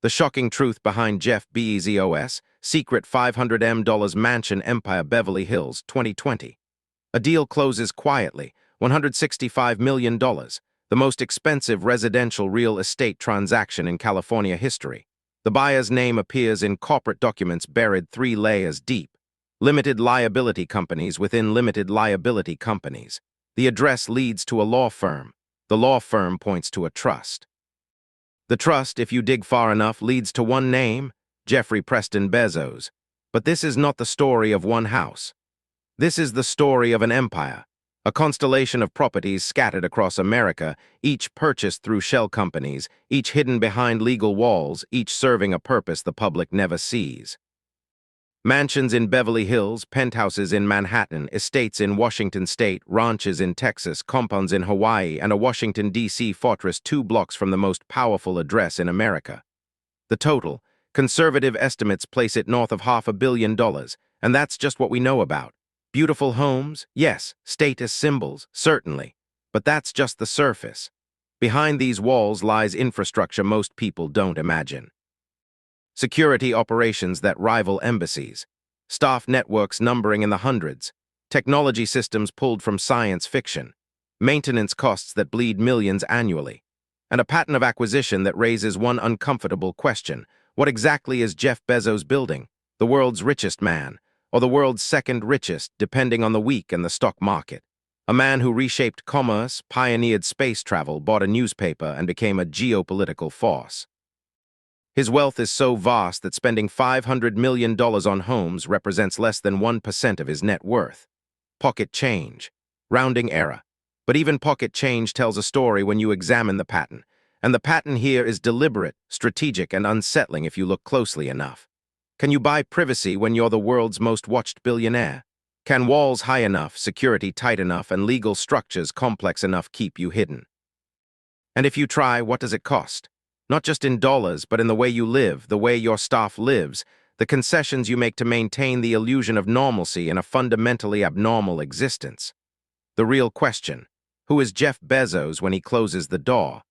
The shocking truth behind Jeff Bezos' secret $500M mansion empire Beverly Hills 2020. A deal closes quietly, $165 million, the most expensive residential real estate transaction in California history. The buyer's name appears in corporate documents buried 3 layers deep. Limited liability companies within limited liability companies. The address leads to a law firm. The law firm points to a trust. The trust, if you dig far enough, leads to one name, Jeffrey Preston Bezos. But this is not the story of one house. This is the story of an empire, a constellation of properties scattered across America, each purchased through shell companies, each hidden behind legal walls, each serving a purpose the public never sees. Mansions in Beverly Hills, penthouses in Manhattan, estates in Washington state, ranches in Texas, compounds in Hawaii, and a Washington, D.C. fortress 2 blocks from the most powerful address in America. The total, conservative estimates place it north of $500 million, and that's just what we know about. Beautiful homes, yes, status symbols, certainly, but that's just the surface. Behind these walls lies infrastructure most people don't imagine. Security operations that rival embassies, staff networks numbering in the hundreds, technology systems pulled from science fiction, maintenance costs that bleed millions annually, and a pattern of acquisition that raises one uncomfortable question: what exactly is Jeff Bezos building? The world's richest man, or the world's second richest, depending on the week and the stock market? A man who reshaped commerce, pioneered space travel, bought a newspaper, and became a geopolitical force. His wealth is so vast that spending $500 million on homes represents less than 1% of his net worth. Pocket change. Rounding error. But even pocket change tells a story when you examine the pattern. And the pattern here is deliberate, strategic, and unsettling if you look closely enough. Can you buy privacy when you're the world's most watched billionaire? Can walls high enough, security tight enough, and legal structures complex enough keep you hidden? And if you try, what does it cost? Not just in dollars, but in the way you live, the way your staff lives, the concessions you make to maintain the illusion of normalcy in a fundamentally abnormal existence. The real question: who is Jeff Bezos when he closes the door?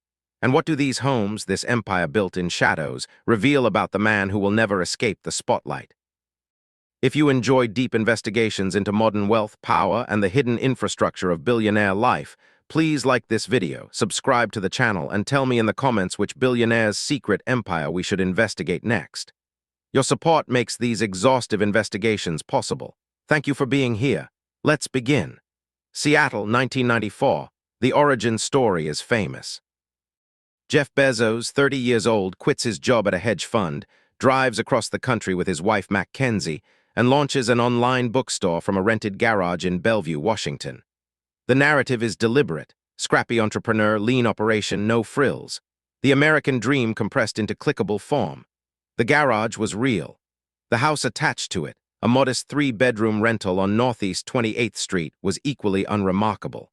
And what do these homes, this empire built in shadows, reveal about the man who will never escape the spotlight? If you enjoy deep investigations into modern wealth, power, and the hidden infrastructure of billionaire life, please like this video, subscribe to the channel, and tell me in the comments which billionaire's secret empire we should investigate next. Your support makes these exhaustive investigations possible. Thank you for being here. Let's begin. Seattle, 1994. The origin story is famous. Jeff Bezos, 30 years old, quits his job at a hedge fund, drives across the country with his wife Mackenzie, and launches an online bookstore from a rented garage in Bellevue, Washington. The narrative is deliberate: scrappy entrepreneur, lean operation, no frills. The American dream compressed into clickable form. The garage was real. The house attached to it, a modest 3-bedroom rental on Northeast 28th Street, was equally unremarkable.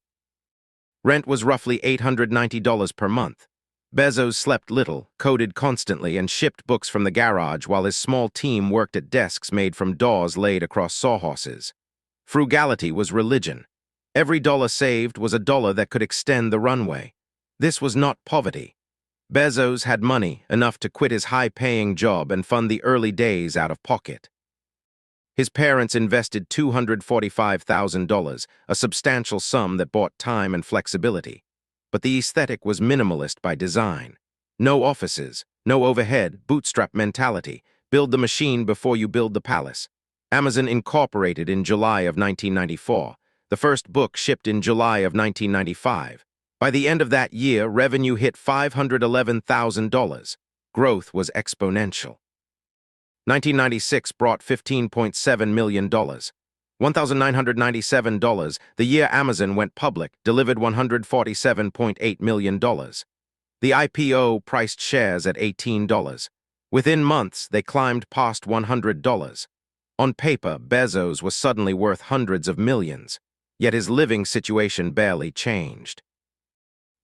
Rent was roughly $890 per month. Bezos slept little, coded constantly, and shipped books from the garage while his small team worked at desks made from doors laid across sawhorses. Frugality was religion. Every dollar saved was a dollar that could extend the runway. This was not poverty. Bezos had money, enough to quit his high-paying job and fund the early days out of pocket. His parents invested $245,000, a substantial sum that bought time and flexibility. But the aesthetic was minimalist by design. No offices, no overhead, bootstrap mentality. Build the machine before you build the palace. Amazon incorporated in July of 1994. The first book shipped in July of 1995. By the end of that year, revenue hit $511,000. Growth was exponential. 1996 brought $15.7 million. $1,997, the year Amazon went public, delivered $147.8 million. The IPO priced shares at $18. Within months, they climbed past $100. On paper, Bezos was suddenly worth hundreds of millions. Yet his living situation barely changed.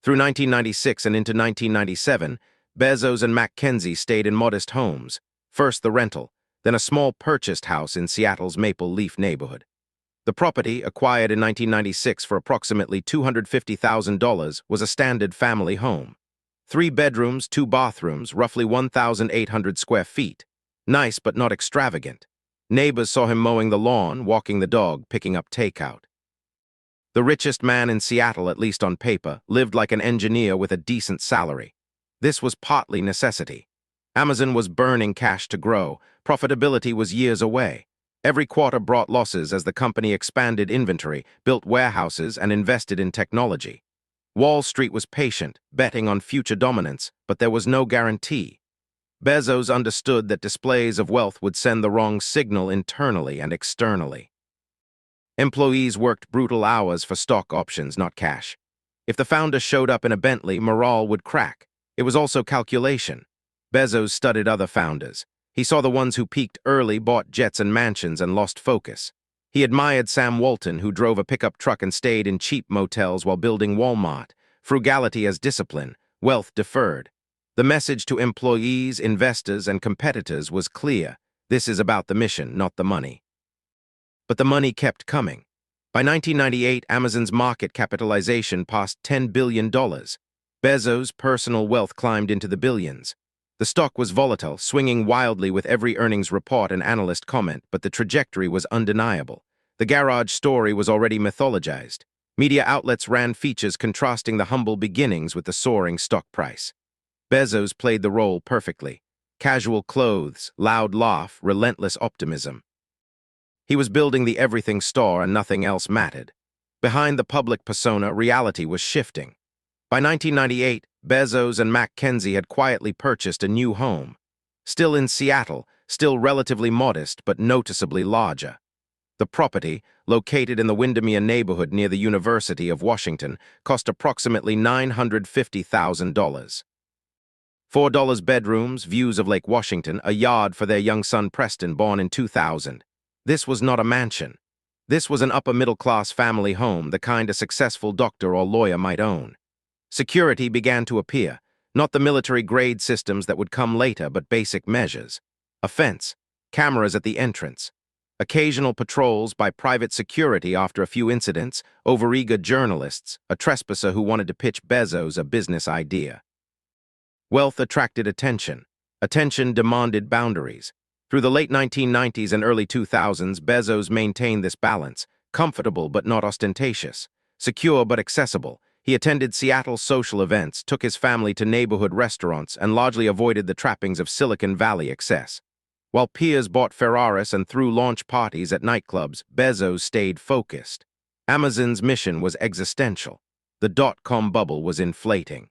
Through 1996 and into 1997, Bezos and Mackenzie stayed in modest homes, first the rental, then a small purchased house in Seattle's Maple Leaf neighborhood. The property, acquired in 1996 for approximately $250,000, was a standard family home. 3 bedrooms, 2 bathrooms, roughly 1,800 square feet. Nice, but not extravagant. Neighbors saw him mowing the lawn, walking the dog, picking up takeout. The richest man in Seattle, at least on paper, lived like an engineer with a decent salary. This was partly necessity. Amazon was burning cash to grow. Profitability was years away. Every quarter brought losses as the company expanded inventory, built warehouses, and invested in technology. Wall Street was patient, betting on future dominance, but there was no guarantee. Bezos understood that displays of wealth would send the wrong signal internally and externally. Employees worked brutal hours for stock options, not cash. If the founder showed up in a Bentley, morale would crack. It was also calculation. Bezos studied other founders. He saw the ones who peaked early, bought jets and mansions, and lost focus. He admired Sam Walton, who drove a pickup truck and stayed in cheap motels while building Walmart. Frugality as discipline, wealth deferred. The message to employees, investors, and competitors was clear. This is about the mission, not the money. But the money kept coming. By 1998, Amazon's market capitalization passed $10 billion. Bezos' personal wealth climbed into the billions. The stock was volatile, swinging wildly with every earnings report and analyst comment, but the trajectory was undeniable. The garage story was already mythologized. Media outlets ran features contrasting the humble beginnings with the soaring stock price. Bezos played the role perfectly. Casual clothes, loud laugh, relentless optimism. He was building the everything star and nothing else mattered. Behind the public persona, reality was shifting. By 1998, Bezos and Mackenzie had quietly purchased a new home. Still in Seattle, still relatively modest but noticeably larger. The property, located in the Windermere neighborhood near the University of Washington, cost approximately $950,000. $4 bedrooms, views of Lake Washington, a yard for their young son Preston, born in 2000. This was not a mansion. This was an upper-middle-class family home, the kind a successful doctor or lawyer might own. Security began to appear, not the military-grade systems that would come later, but basic measures. A fence, cameras at the entrance, occasional patrols by private security after a few incidents, overeager journalists, a trespasser who wanted to pitch Bezos a business idea. Wealth attracted attention. Attention demanded boundaries. Through the late 1990s and early 2000s, Bezos maintained this balance, comfortable but not ostentatious, secure but accessible. He attended Seattle's social events, took his family to neighborhood restaurants, and largely avoided the trappings of Silicon Valley excess. While peers bought Ferraris and threw launch parties at nightclubs, Bezos stayed focused. Amazon's mission was existential. The dot-com bubble was inflating.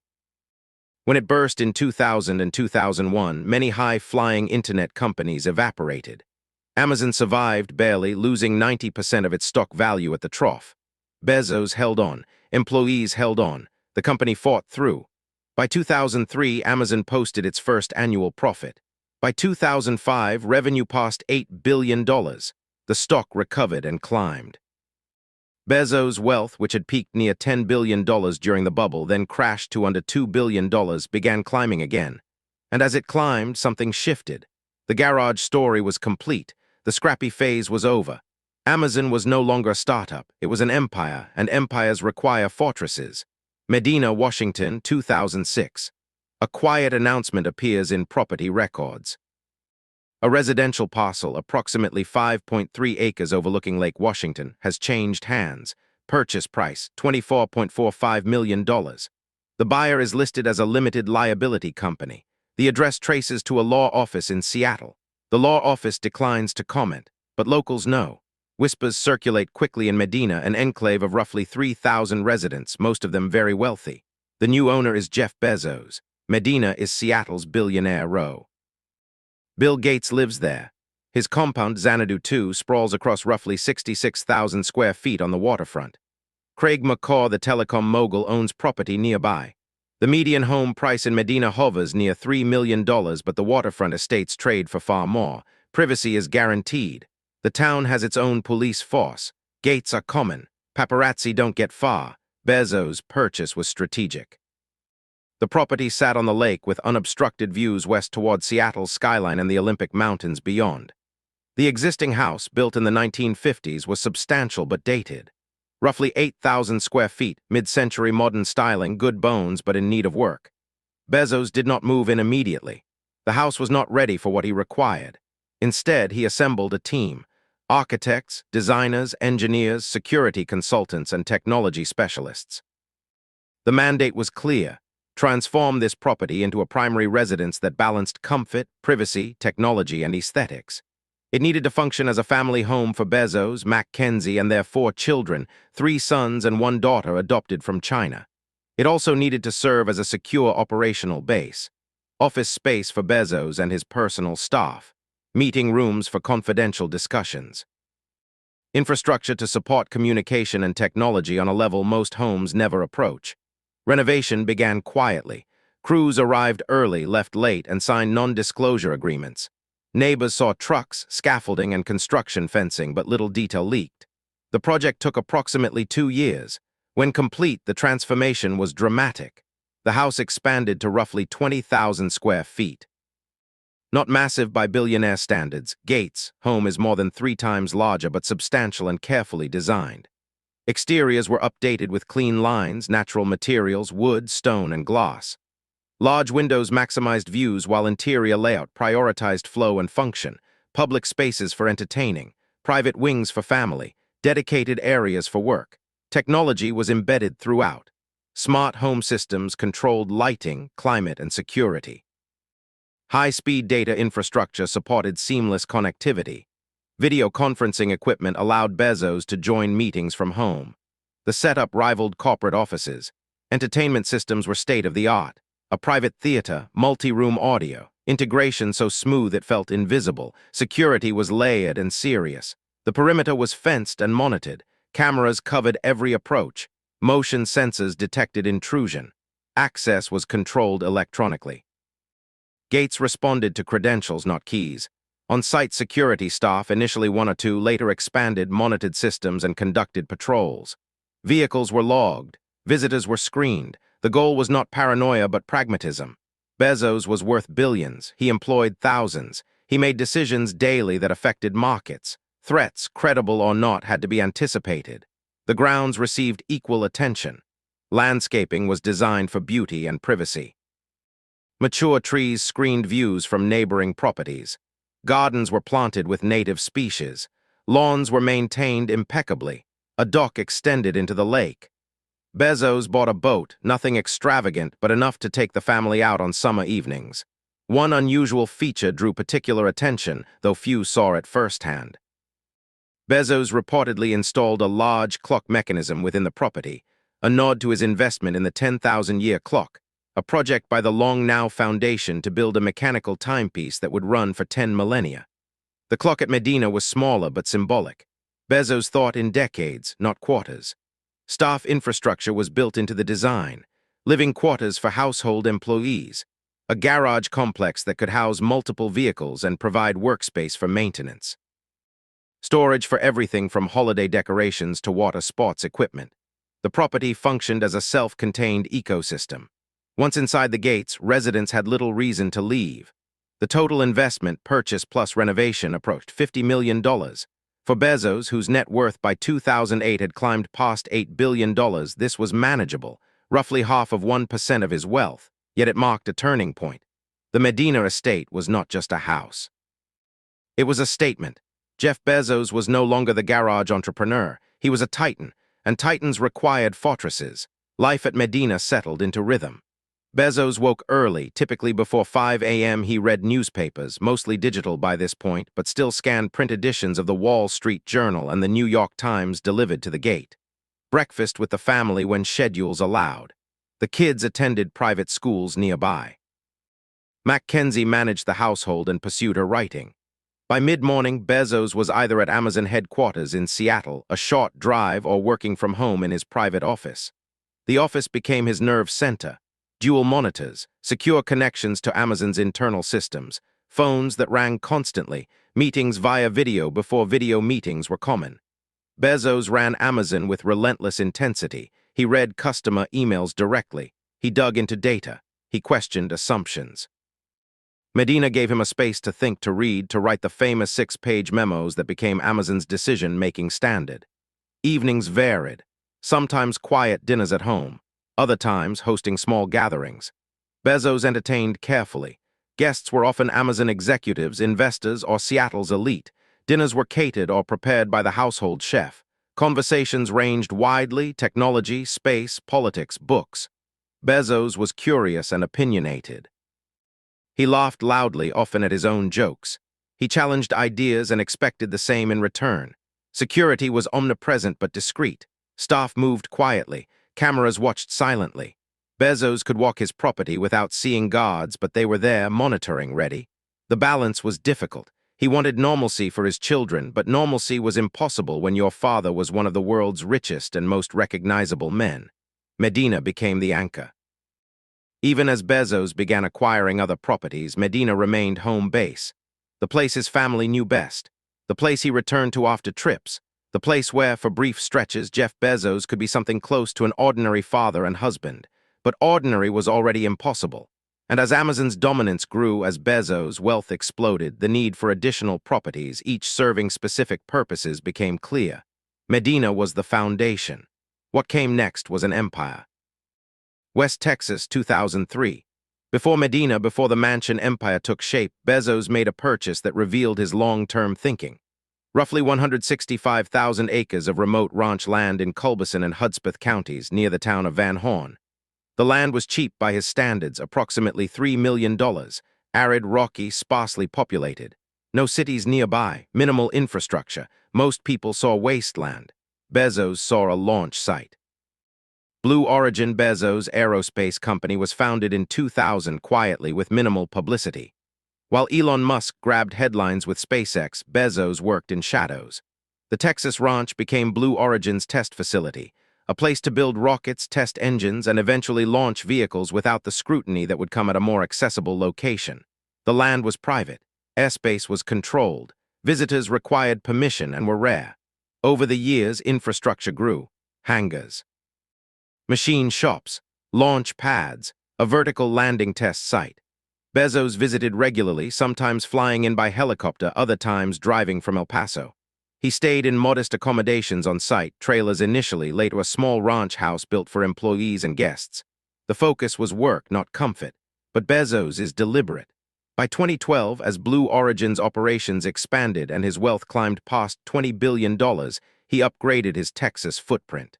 When it burst in 2000 and 2001, many high-flying internet companies evaporated. Amazon survived barely, losing 90% of its stock value at the trough. Bezos held on. Employees held on. The company fought through. By 2003, Amazon posted its first annual profit. By 2005, revenue passed $8 billion. The stock recovered and climbed. Bezos' wealth, which had peaked near $10 billion during the bubble, then crashed to under $2 billion, began climbing again. And as it climbed, something shifted. The garage story was complete. The scrappy phase was over. Amazon was no longer a startup. It was an empire, and empires require fortresses. Medina, Washington, 2006. A quiet announcement appears in property records. A residential parcel, approximately 5.3 acres overlooking Lake Washington, has changed hands. Purchase price, $24.45 million. The buyer is listed as a limited liability company. The address traces to a law office in Seattle. The law office declines to comment, but locals know. Whispers circulate quickly in Medina, an enclave of roughly 3,000 residents, most of them very wealthy. The new owner is Jeff Bezos. Medina is Seattle's billionaire row. Bill Gates lives there. His compound, Xanadu 2, sprawls across roughly 66,000 square feet on the waterfront. Craig McCaw, the telecom mogul, owns property nearby. The median home price in Medina hovers near $3 million, but the waterfront estates trade for far more. Privacy is guaranteed. The town has its own police force. Gates are common. Paparazzi don't get far. Bezos' purchase was strategic. The property sat on the lake with unobstructed views west toward Seattle's skyline and the Olympic Mountains beyond. The existing house, built in the 1950s, was substantial but dated. Roughly 8,000 square feet, mid-century modern styling, good bones but in need of work. Bezos did not move in immediately. The house was not ready for what he required. Instead, he assembled a team: architects, designers, engineers, security consultants, and technology specialists. The mandate was clear: transform this property into a primary residence that balanced comfort, privacy, technology, and aesthetics. It needed to function as a family home for Bezos, Mackenzie, and their 4 children, 3 sons and 1 daughter adopted from China. It also needed to serve as a secure operational base: office space for Bezos and his personal staff, meeting rooms for confidential discussions, infrastructure to support communication and technology on a level most homes never approach. Renovation began quietly. Crews arrived early, left late, and signed non-disclosure agreements. Neighbors saw trucks, scaffolding, and construction fencing, but little detail leaked. The project took approximately 2 years. When complete, the transformation was dramatic. The house expanded to roughly 20,000 square feet. Not massive by billionaire standards, Gates' home is more than 3 times larger but substantial and carefully designed. Exteriors were updated with clean lines, natural materials, wood, stone, and glass. Large windows maximized views while interior layout prioritized flow and function, public spaces for entertaining, private wings for family, dedicated areas for work. Technology was embedded throughout. Smart home systems controlled lighting, climate, and security. High-speed data infrastructure supported seamless connectivity. Video conferencing equipment allowed Bezos to join meetings from home. The setup rivaled corporate offices. Entertainment systems were state-of-the-art. A private theater, multi-room audio, integration so smooth it felt invisible. Security was layered and serious. The perimeter was fenced and monitored. Cameras covered every approach. Motion sensors detected intrusion. Access was controlled electronically. Gates responded to credentials, not keys. On-site security staff, initially 1 or 2, later expanded, monitored systems, and conducted patrols. Vehicles were logged. Visitors were screened. The goal was not paranoia but pragmatism. Bezos was worth billions. He employed thousands. He made decisions daily that affected markets. Threats, credible or not, had to be anticipated. The grounds received equal attention. Landscaping was designed for beauty and privacy. Mature trees screened views from neighboring properties. Gardens were planted with native species. Lawns were maintained impeccably. A dock extended into the lake. Bezos bought a boat, nothing extravagant, but enough to take the family out on summer evenings. One unusual feature drew particular attention, though few saw it firsthand. Bezos reportedly installed a large clock mechanism within the property, a nod to his investment in the 10,000-year clock, a project by the Long Now Foundation to build a mechanical timepiece that would run for 10 millennia. The clock at Medina was smaller but symbolic. Bezos thought in decades, not quarters. Staff infrastructure was built into the design: living quarters for household employees, a garage complex that could house multiple vehicles and provide workspace for maintenance, storage for everything from holiday decorations to water sports equipment. The property functioned as a self-contained ecosystem. Once inside the gates, residents had little reason to leave. The total investment, purchase plus renovation, approached $50 million. For Bezos, whose net worth by 2008 had climbed past $8 billion, this was manageable, roughly half of 1% of his wealth, yet it marked a turning point. The Medina estate was not just a house. It was a statement. Jeff Bezos was no longer the garage entrepreneur. He was a titan, and titans required fortresses. Life at Medina settled into rhythm. Bezos woke early. Typically before 5 a.m. he read newspapers, mostly digital by this point, but still scanned print editions of the Wall Street Journal and the New York Times delivered to the gate. Breakfast with the family when schedules allowed. The kids attended private schools nearby. Mackenzie managed the household and pursued her writing. By mid-morning, Bezos was either at Amazon headquarters in Seattle, a short drive, or working from home in his private office. The office became his nerve center. Dual monitors, secure connections to Amazon's internal systems, phones that rang constantly, meetings via video before video meetings were common. Bezos ran Amazon with relentless intensity. He read customer emails directly. He dug into data. He questioned assumptions. Medina gave him a space to think, to read, to write the famous 6-page memos that became Amazon's decision-making standard. Evenings varied. Sometimes quiet dinners at home. Other times hosting small gatherings. Bezos entertained carefully. Guests were often Amazon executives, investors, or Seattle's elite. Dinners were catered or prepared by the household chef. Conversations ranged widely: technology, space, politics, books. Bezos was curious and opinionated. He laughed loudly, often at his own jokes. He challenged ideas and expected the same in return. Security was omnipresent but discreet. Staff moved quietly. Cameras watched silently. Bezos could walk his property without seeing guards, but they were there, monitoring, ready. The balance was difficult. He wanted normalcy for his children, but normalcy was impossible when your father was one of the world's richest and most recognizable men. Medina became the anchor. Even as Bezos began acquiring other properties, Medina remained home base. The place his family knew best. The place he returned to after trips. The place where, for brief stretches, Jeff Bezos could be something close to an ordinary father and husband. But ordinary was already impossible. And as Amazon's dominance grew, as Bezos' wealth exploded, the need for additional properties, each serving specific purposes, became clear. Medina was the foundation. What came next was an empire. West Texas, 2003. Before the mansion empire took shape, Bezos made a purchase that revealed his long-term thinking. Roughly 165,000 acres of remote ranch land in Culberson and Hudspeth counties, near the town of Van Horn. The land was cheap by his standards, approximately $3 million, arid, rocky, sparsely populated. No cities nearby, minimal infrastructure. Most people saw wasteland. Bezos saw a launch site. Blue Origin, Bezos' aerospace company, was founded in 2000 quietly with minimal publicity. While Elon Musk grabbed headlines with SpaceX, Bezos worked in shadows. The Texas ranch became Blue Origin's test facility, a place to build rockets, test engines, and eventually launch vehicles without the scrutiny that would come at a more accessible location. The land was private. Airspace was controlled. Visitors required permission and were rare. Over the years, infrastructure grew. Hangars, machine shops, launch pads, a vertical landing test site. Bezos visited regularly, sometimes flying in by helicopter, other times driving from El Paso. He stayed in modest accommodations on site, trailers initially, later a small ranch house built for employees and guests. The focus was work, not comfort. But Bezos is deliberate. By 2012, as Blue Origin's operations expanded and his wealth climbed past $20 billion, he upgraded his Texas footprint.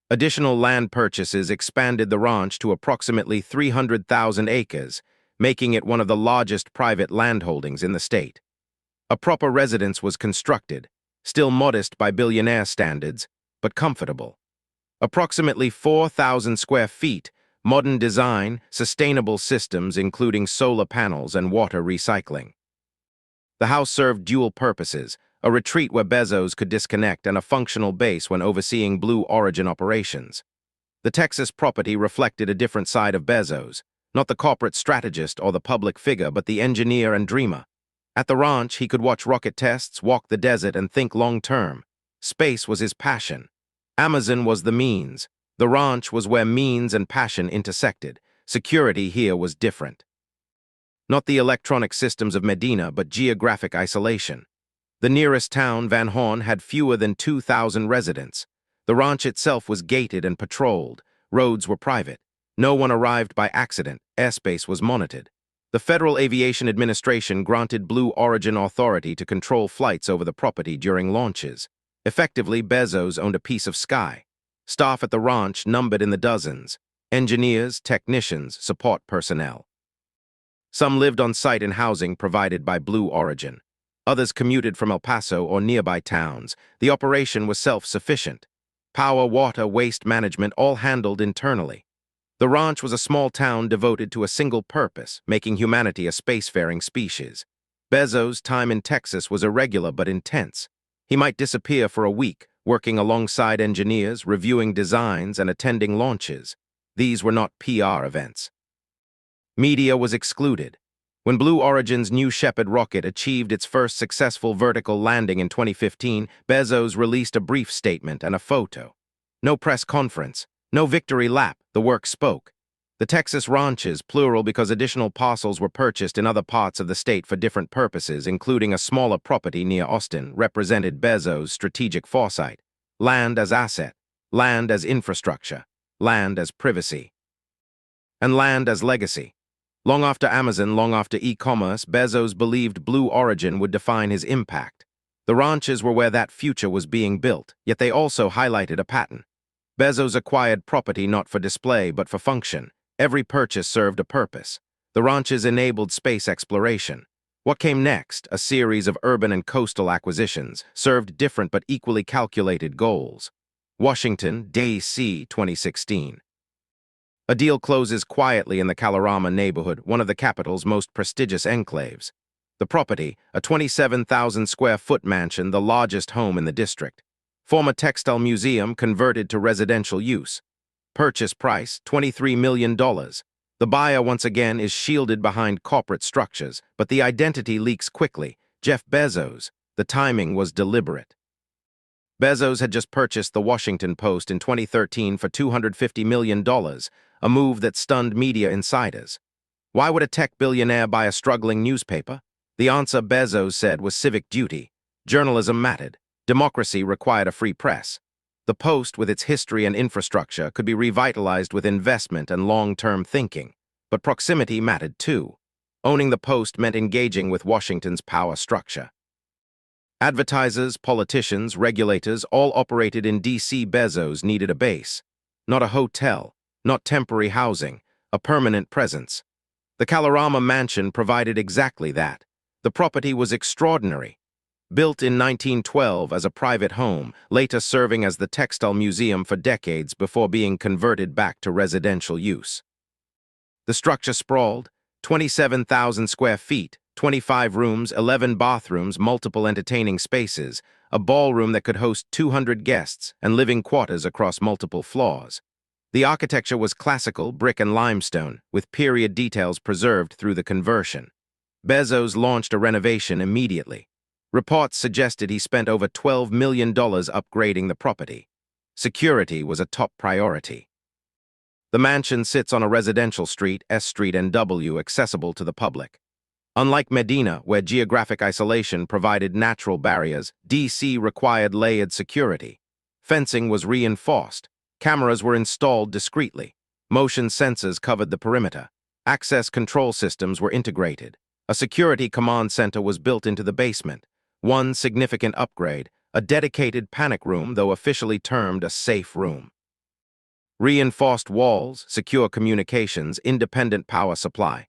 Additional land purchases expanded the ranch to approximately 300,000 acres, making it one of the largest private landholdings in the state. A proper residence was constructed, still modest by billionaire standards, but comfortable. Approximately 4,000 square feet, modern design, sustainable systems including solar panels and water recycling. The house served dual purposes: a retreat where Bezos could disconnect and a functional base when overseeing Blue Origin operations. The Texas property reflected a different side of Bezos, not the corporate strategist or the public figure, but the engineer and dreamer. At the ranch, he could watch rocket tests, walk the desert, and think long-term. Space was his passion. Amazon was the means. The ranch was where means and passion intersected. Security here was different. Not the electronic systems of Medina, but geographic isolation. The nearest town, Van Horn, had fewer than 2,000 residents. The ranch itself was gated and patrolled. Roads were private. No one arrived by accident. Airspace was monitored. The Federal Aviation Administration granted Blue Origin authority to control flights over the property during launches. Effectively, Bezos owned a piece of sky. Staff at the ranch numbered in the dozens: engineers, technicians, support personnel. Some lived on site in housing provided by Blue Origin. Others commuted from El Paso or nearby towns. The operation was self-sufficient. Power, water, waste management, all handled internally. The ranch was a small town devoted to a single purpose: making humanity a spacefaring species. Bezos' time in Texas was irregular but intense. He might disappear for a week, working alongside engineers, reviewing designs, and attending launches. These were not PR events. Media was excluded. When Blue Origin's New Shepard rocket achieved its first successful vertical landing in 2015, Bezos released a brief statement and a photo. No press conference, no victory lap. The work spoke. The Texas ranches, plural because additional parcels were purchased in other parts of the state for different purposes, including a smaller property near Austin, represented Bezos' strategic foresight. Land as asset, land as infrastructure, land as privacy. and land as legacy. Long after Amazon, long after e-commerce, Bezos believed Blue Origin would define his impact. The ranches were where that future was being built, yet they also highlighted a pattern. Bezos acquired property not for display but for function. Every purchase served a purpose. The ranches enabled space exploration. What came next, a series of urban and coastal acquisitions, served different but equally calculated goals. Washington, D.C., 2016. A deal closes quietly in the Kalorama neighborhood, one of the capital's most prestigious enclaves. The property, a 27,000-square-foot mansion, the largest home in the district. Former textile museum converted to residential use. Purchase price, $23 million. The buyer, once again, is shielded behind corporate structures, but the identity leaks quickly. Jeff Bezos. The timing was deliberate. Bezos had just purchased the Washington Post in 2013 for $250 million, a move that stunned media insiders. Why would a tech billionaire buy a struggling newspaper? The answer, Bezos said, was civic duty. Journalism mattered. Democracy required a free press. The Post, with its history and infrastructure, could be revitalized with investment and long-term thinking. But proximity mattered too. Owning the Post meant engaging with Washington's power structure. Advertisers, politicians, regulators all operated in D.C. Bezos needed a base. Not a hotel, not temporary housing, a permanent presence. The Kalorama mansion provided exactly that. The property was extraordinary. Built in 1912 as a private home, later serving as the textile museum for decades before being converted back to residential use. The structure sprawled, 27,000 square feet, 25 rooms, 11 bathrooms, multiple entertaining spaces, a ballroom that could host 200 guests, and living quarters across multiple floors. The architecture was classical, brick and limestone, with period details preserved through the conversion. Bezos launched a renovation immediately. Reports suggested he spent over $12 million upgrading the property. Security was a top priority. The mansion sits on a residential street, S Street NW, accessible to the public. Unlike Medina, where geographic isolation provided natural barriers, D.C. required layered security. Fencing was reinforced. Cameras were installed discreetly. Motion sensors covered the perimeter. Access control systems were integrated. A security command center was built into the basement. One significant upgrade, a dedicated panic room, though officially termed a safe room. Reinforced walls, secure communications, independent power supply.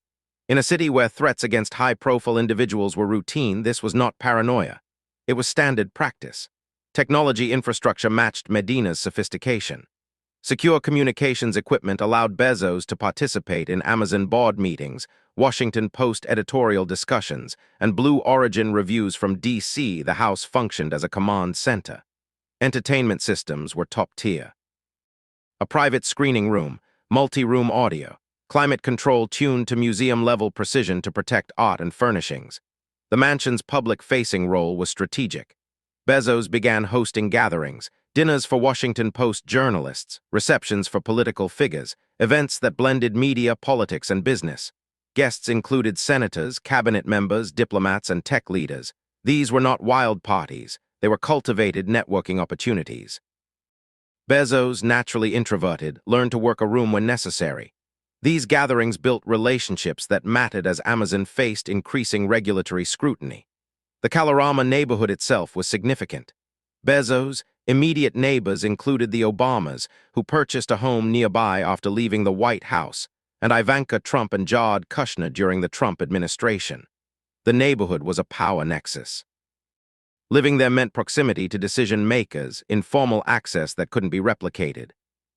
In a city where threats against high-profile individuals were routine, this was not paranoia. It was standard practice. Technology infrastructure matched Medina's sophistication. Secure communications equipment allowed Bezos to participate in Amazon board meetings, Washington Post editorial discussions, and Blue Origin reviews from D.C. The house functioned as a command center. Entertainment systems were top-tier. A private screening room, multi-room audio, climate control tuned to museum-level precision to protect art and furnishings. The mansion's public-facing role was strategic. Bezos began hosting gatherings, dinners for Washington Post journalists, receptions for political figures, events that blended media, politics, and business. Guests included senators, cabinet members, diplomats, and tech leaders. These were not wild parties. They were cultivated networking opportunities. Bezos, naturally introverted, learned to work a room when necessary. These gatherings built relationships that mattered as Amazon faced increasing regulatory scrutiny. The Kalorama neighborhood itself was significant. Bezos' immediate neighbors included the Obamas, who purchased a home nearby after leaving the White House, and Ivanka Trump and Jared Kushner during the Trump administration. The neighborhood was a power nexus. Living there meant proximity to decision-makers, informal access that couldn't be replicated.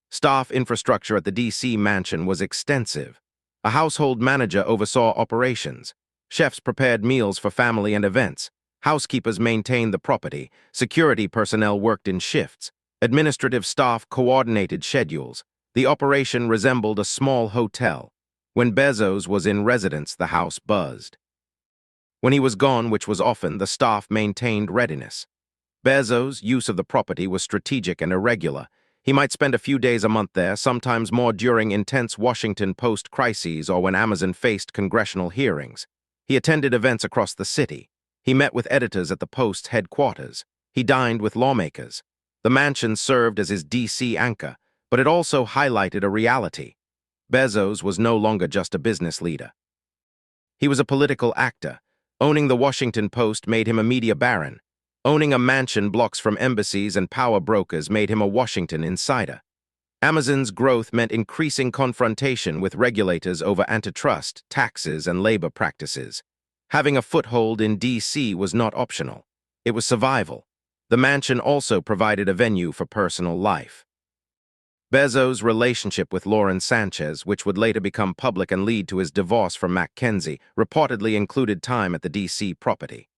Staff infrastructure at the D.C. mansion was extensive. A household manager oversaw operations. Chefs prepared meals for family and events. Housekeepers maintained the property. Security personnel worked in shifts. Administrative staff coordinated schedules. The operation resembled a small hotel. When Bezos was in residence, the house buzzed. When he was gone, which was often, the staff maintained readiness. Bezos' use of the property was strategic and irregular. He might spend a few days a month there, sometimes more during intense Washington Post crises or when Amazon faced congressional hearings. He attended events across the city. He met with editors at the Post's headquarters. He dined with lawmakers. The mansion served as his D.C. anchor, but it also highlighted a reality. Bezos was no longer just a business leader. He was a political actor. Owning the Washington Post made him a media baron. Owning a mansion blocks from embassies and power brokers made him a Washington insider. Amazon's growth meant increasing confrontation with regulators over antitrust, taxes, and labor practices. Having a foothold in D.C. was not optional. It was survival. The mansion also provided a venue for personal life. Bezos' relationship with Lauren Sanchez, which would later become public and lead to his divorce from Mackenzie, reportedly included time at the D.C. property.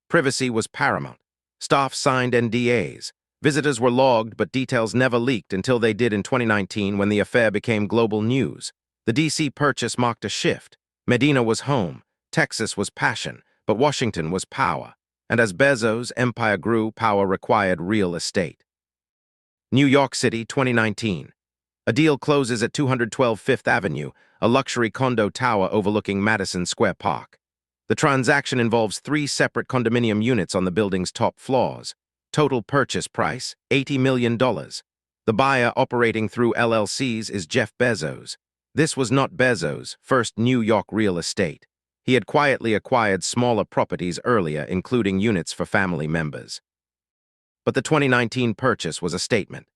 Privacy was paramount. Staff signed NDAs. Visitors were logged, but details never leaked until they did in 2019 when the affair became global news. The D.C. purchase marked a shift. Medina was home, Texas was passion, but Washington was power. And as Bezos' empire grew, power required real estate. New York City, 2019. A deal closes at 212 Fifth Avenue, a luxury condo tower overlooking Madison Square Park. The transaction involves 3 separate condominium units on the building's top floors. Total purchase price, $80 million. The buyer, operating through LLCs, is Jeff Bezos. This was not Bezos' first New York real estate. He had quietly acquired smaller properties earlier, including units for family members. But the 2019 purchase was a statement.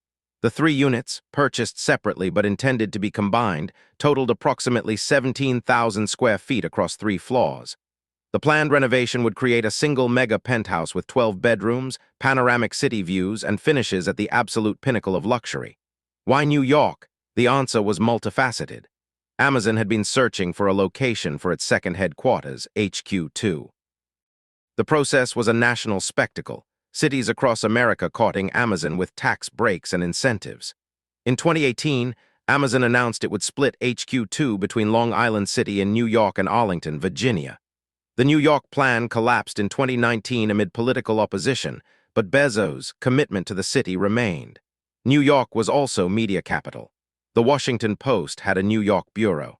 The 3 units, purchased separately but intended to be combined, totaled approximately 17,000 square feet across 3 floors. The planned renovation would create a single mega penthouse with 12 bedrooms, panoramic city views, and finishes at the absolute pinnacle of luxury. Why New York? The answer was multifaceted. Amazon had been searching for a location for its second headquarters, HQ2. The process was a national spectacle. Cities across America courting Amazon with tax breaks and incentives. In 2018, Amazon announced it would split HQ2 between Long Island City and New York and Arlington, Virginia. The New York plan collapsed in 2019 amid political opposition, but Bezos' commitment to the city remained. New York was also media capital. The Washington Post had a New York bureau.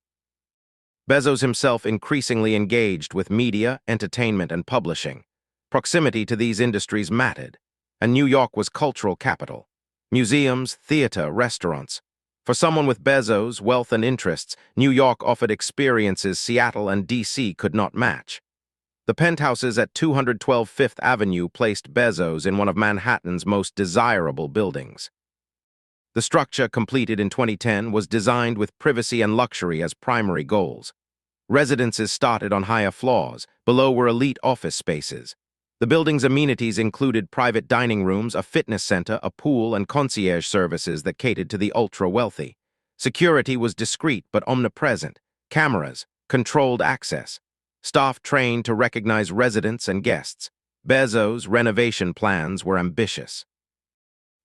Bezos himself increasingly engaged with media, entertainment, and publishing. Proximity to these industries mattered, and New York was cultural capital. Museums, theater, restaurants. For someone with Bezos' wealth and interests, New York offered experiences Seattle and D.C. could not match. The penthouses at 212 Fifth Avenue placed Bezos in one of Manhattan's most desirable buildings. The structure, completed in 2010, was designed with privacy and luxury as primary goals. Residences started on higher floors. Below were elite office spaces. The building's amenities included private dining rooms, a fitness center, a pool, and concierge services that catered to the ultra-wealthy. Security was discreet but omnipresent. Cameras, controlled access. Staff trained to recognize residents and guests. Bezos' renovation plans were ambitious.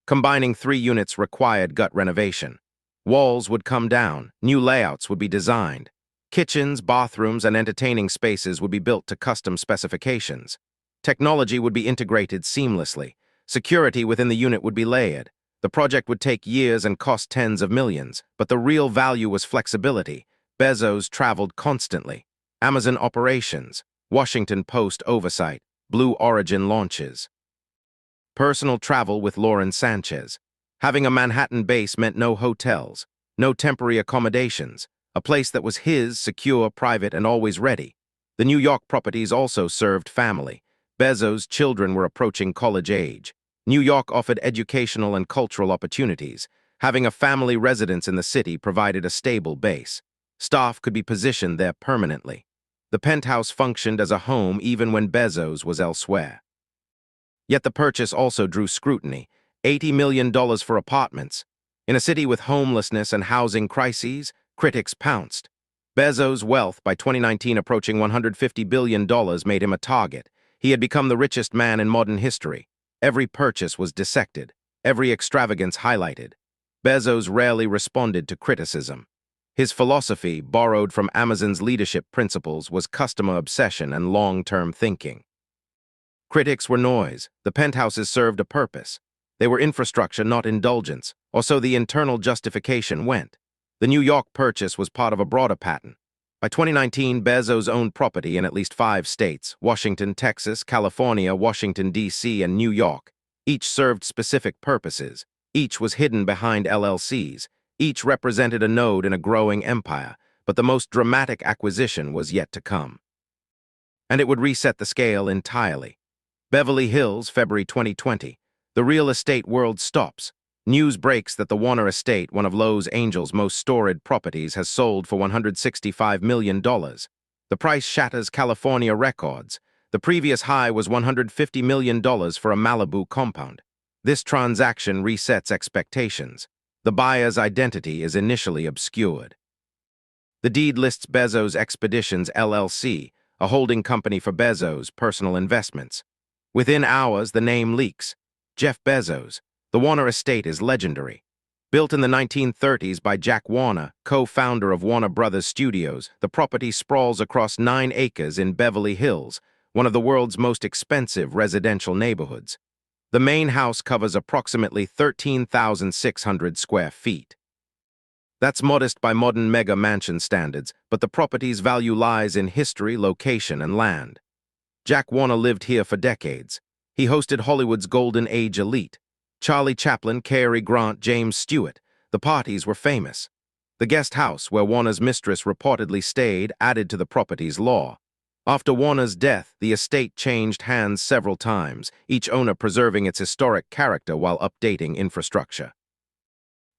Combining 3 units required gut renovation. Walls would come down, new layouts would be designed. Kitchens, bathrooms, and entertaining spaces would be built to custom specifications. Technology would be integrated seamlessly. Security within the unit would be layered. The project would take years and cost tens of millions, but the real value was flexibility. Bezos traveled constantly. Amazon operations, Washington Post oversight, Blue Origin launches. Personal travel with Lauren Sanchez. Having a Manhattan base meant no hotels, no temporary accommodations, a place that was his, secure, private, and always ready. The New York properties also served family. Bezos' children were approaching college age. New York offered educational and cultural opportunities. Having a family residence in the city provided a stable base. Staff could be positioned there permanently. The penthouse functioned as a home even when Bezos was elsewhere. Yet the purchase also drew scrutiny. $80 million for apartments. In a city with homelessness and housing crises, critics pounced. Bezos' wealth, by 2019 approaching $150 billion, made him a target. He had become the richest man in modern history. Every purchase was dissected, every extravagance highlighted. Bezos rarely responded to criticism. His philosophy, borrowed from Amazon's leadership principles, was customer obsession and long-term thinking. Critics were noise. The penthouses served a purpose. They were infrastructure, not indulgence, or so the internal justification went. The New York purchase was part of a broader pattern. By 2019, Bezos owned property in at least 5 states: Washington, Texas, California, Washington, D.C., and New York. Each served specific purposes. Each was hidden behind LLCs. Each represented a node in a growing empire, but the most dramatic acquisition was yet to come. And it would reset the scale entirely. Beverly Hills, February 2020. The real estate world stops. News breaks that the Warner estate, one of Los Angeles' most storied properties, has sold for $165 million. The price shatters California records. The previous high was $150 million for a Malibu compound. This transaction resets expectations. The buyer's identity is initially obscured. The deed lists Bezos Expeditions LLC, a holding company for Bezos' personal investments. Within hours, the name leaks. Jeff Bezos. The Warner estate is legendary. Built in the 1930s by Jack Warner, co-founder of Warner Brothers Studios, the property sprawls across 9 acres in Beverly Hills, one of the world's most expensive residential neighborhoods. The main house covers approximately 13,600 square feet. That's modest by modern mega mansion standards, but the property's value lies in history, location, and land. Jack Warner lived here for decades. He hosted Hollywood's Golden Age elite. Charlie Chaplin, Cary Grant, James Stewart. The parties were famous. The guest house, where Warner's mistress reportedly stayed, added to the property's lore. After Warner's death, the estate changed hands several times, each owner preserving its historic character while updating infrastructure.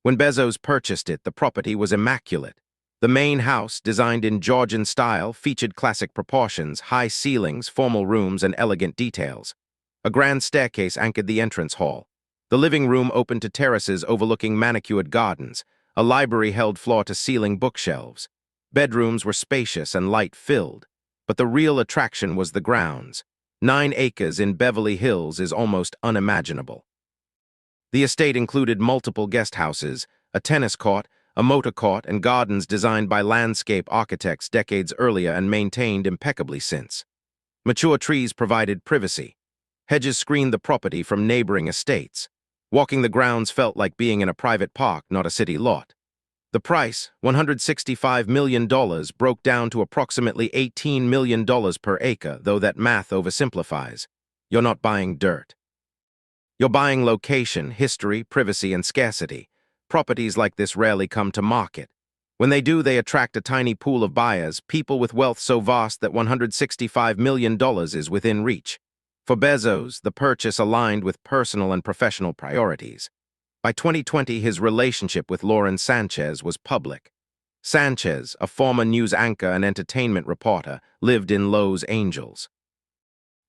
When Bezos purchased it, the property was immaculate. The main house, designed in Georgian style, featured classic proportions, high ceilings, formal rooms, and elegant details. A grand staircase anchored the entrance hall. The living room opened to terraces overlooking manicured gardens. A library held floor-to-ceiling bookshelves. Bedrooms were spacious and light-filled. But the real attraction was the grounds. 9 acres in Beverly Hills is almost unimaginable. The estate included multiple guest houses, a tennis court, a motor court, and gardens designed by landscape architects decades earlier and maintained impeccably since. Mature trees provided privacy. Hedges screened the property from neighboring estates. Walking the grounds felt like being in a private park, not a city lot. The price, $165 million, broke down to approximately $18 million per acre, though that math oversimplifies. You're not buying dirt. You're buying location, history, privacy, and scarcity. Properties like this rarely come to market. When they do, they attract a tiny pool of buyers, people with wealth so vast that $165 million is within reach. For Bezos, the purchase aligned with personal and professional priorities. By 2020, his relationship with Lauren Sanchez was public. Sanchez, a former news anchor and entertainment reporter, lived in Los Angeles.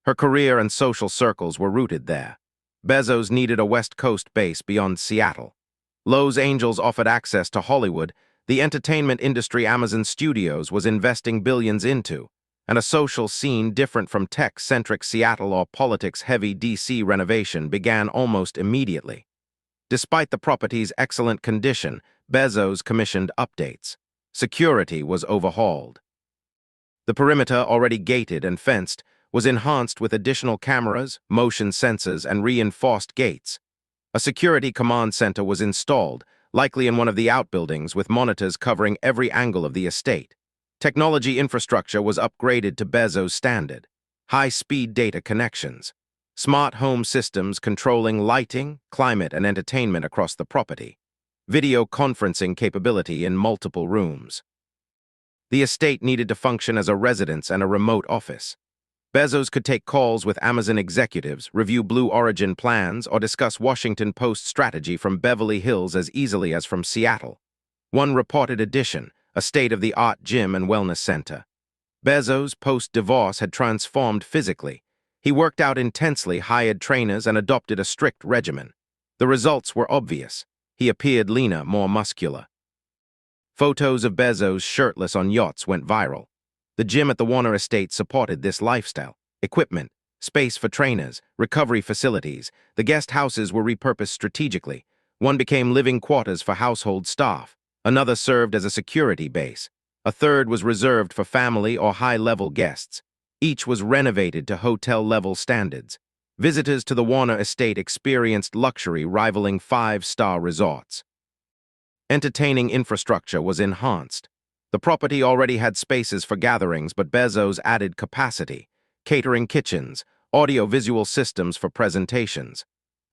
Her career and social circles were rooted there. Bezos needed a West Coast base beyond Seattle. Los Angeles offered access to Hollywood, the entertainment industry Amazon Studios was investing billions into, and a social scene different from tech-centric Seattle or politics-heavy DC renovation began almost immediately. Despite the property's excellent condition, Bezos commissioned updates. Security was overhauled. The perimeter, already gated and fenced, was enhanced with additional cameras, motion sensors, and reinforced gates. A security command center was installed, likely in one of the outbuildings, with monitors covering every angle of the estate. Technology infrastructure was upgraded to Bezos' standard. High-speed data connections. Smart home systems controlling lighting, climate, and entertainment across the property. Video conferencing capability in multiple rooms. The estate needed to function as a residence and a remote office. Bezos could take calls with Amazon executives, review Blue Origin plans, or discuss Washington Post strategy from Beverly Hills as easily as from Seattle. One reported addition, a state-of-the-art gym and wellness center. Bezos, post-divorce, had transformed physically. He worked out intensely, hired trainers, and adopted a strict regimen. The results were obvious. He appeared leaner, more muscular. Photos of Bezos shirtless on yachts went viral. The gym at the Warner estate supported this lifestyle. Equipment, space for trainers, recovery facilities. The guest houses were repurposed strategically. One became living quarters for household staff. Another served as a security base. A third was reserved for family or high-level guests. Each was renovated to hotel-level standards. Visitors to the Warner estate experienced luxury rivaling 5-star resorts. Entertaining infrastructure was enhanced. The property already had spaces for gatherings, but Bezos added capacity, catering kitchens, audio-visual systems for presentations.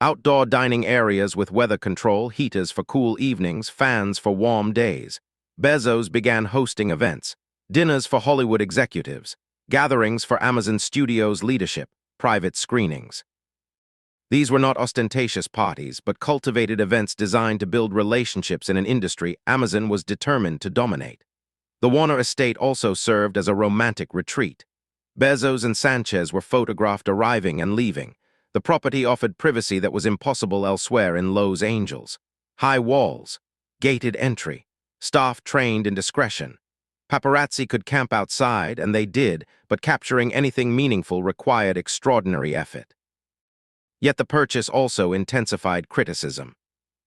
Outdoor dining areas with weather control, heaters for cool evenings, fans for warm days. Bezos began hosting events, dinners for Hollywood executives, gatherings for Amazon Studios leadership, private screenings. These were not ostentatious parties, but cultivated events designed to build relationships in an industry Amazon was determined to dominate. The Warner estate also served as a romantic retreat. Bezos and Sanchez were photographed arriving and leaving. The property offered privacy that was impossible elsewhere in Los Angeles. High walls, gated entry, staff trained in discretion. Paparazzi could camp outside, and they did, but capturing anything meaningful required extraordinary effort. Yet the purchase also intensified criticism.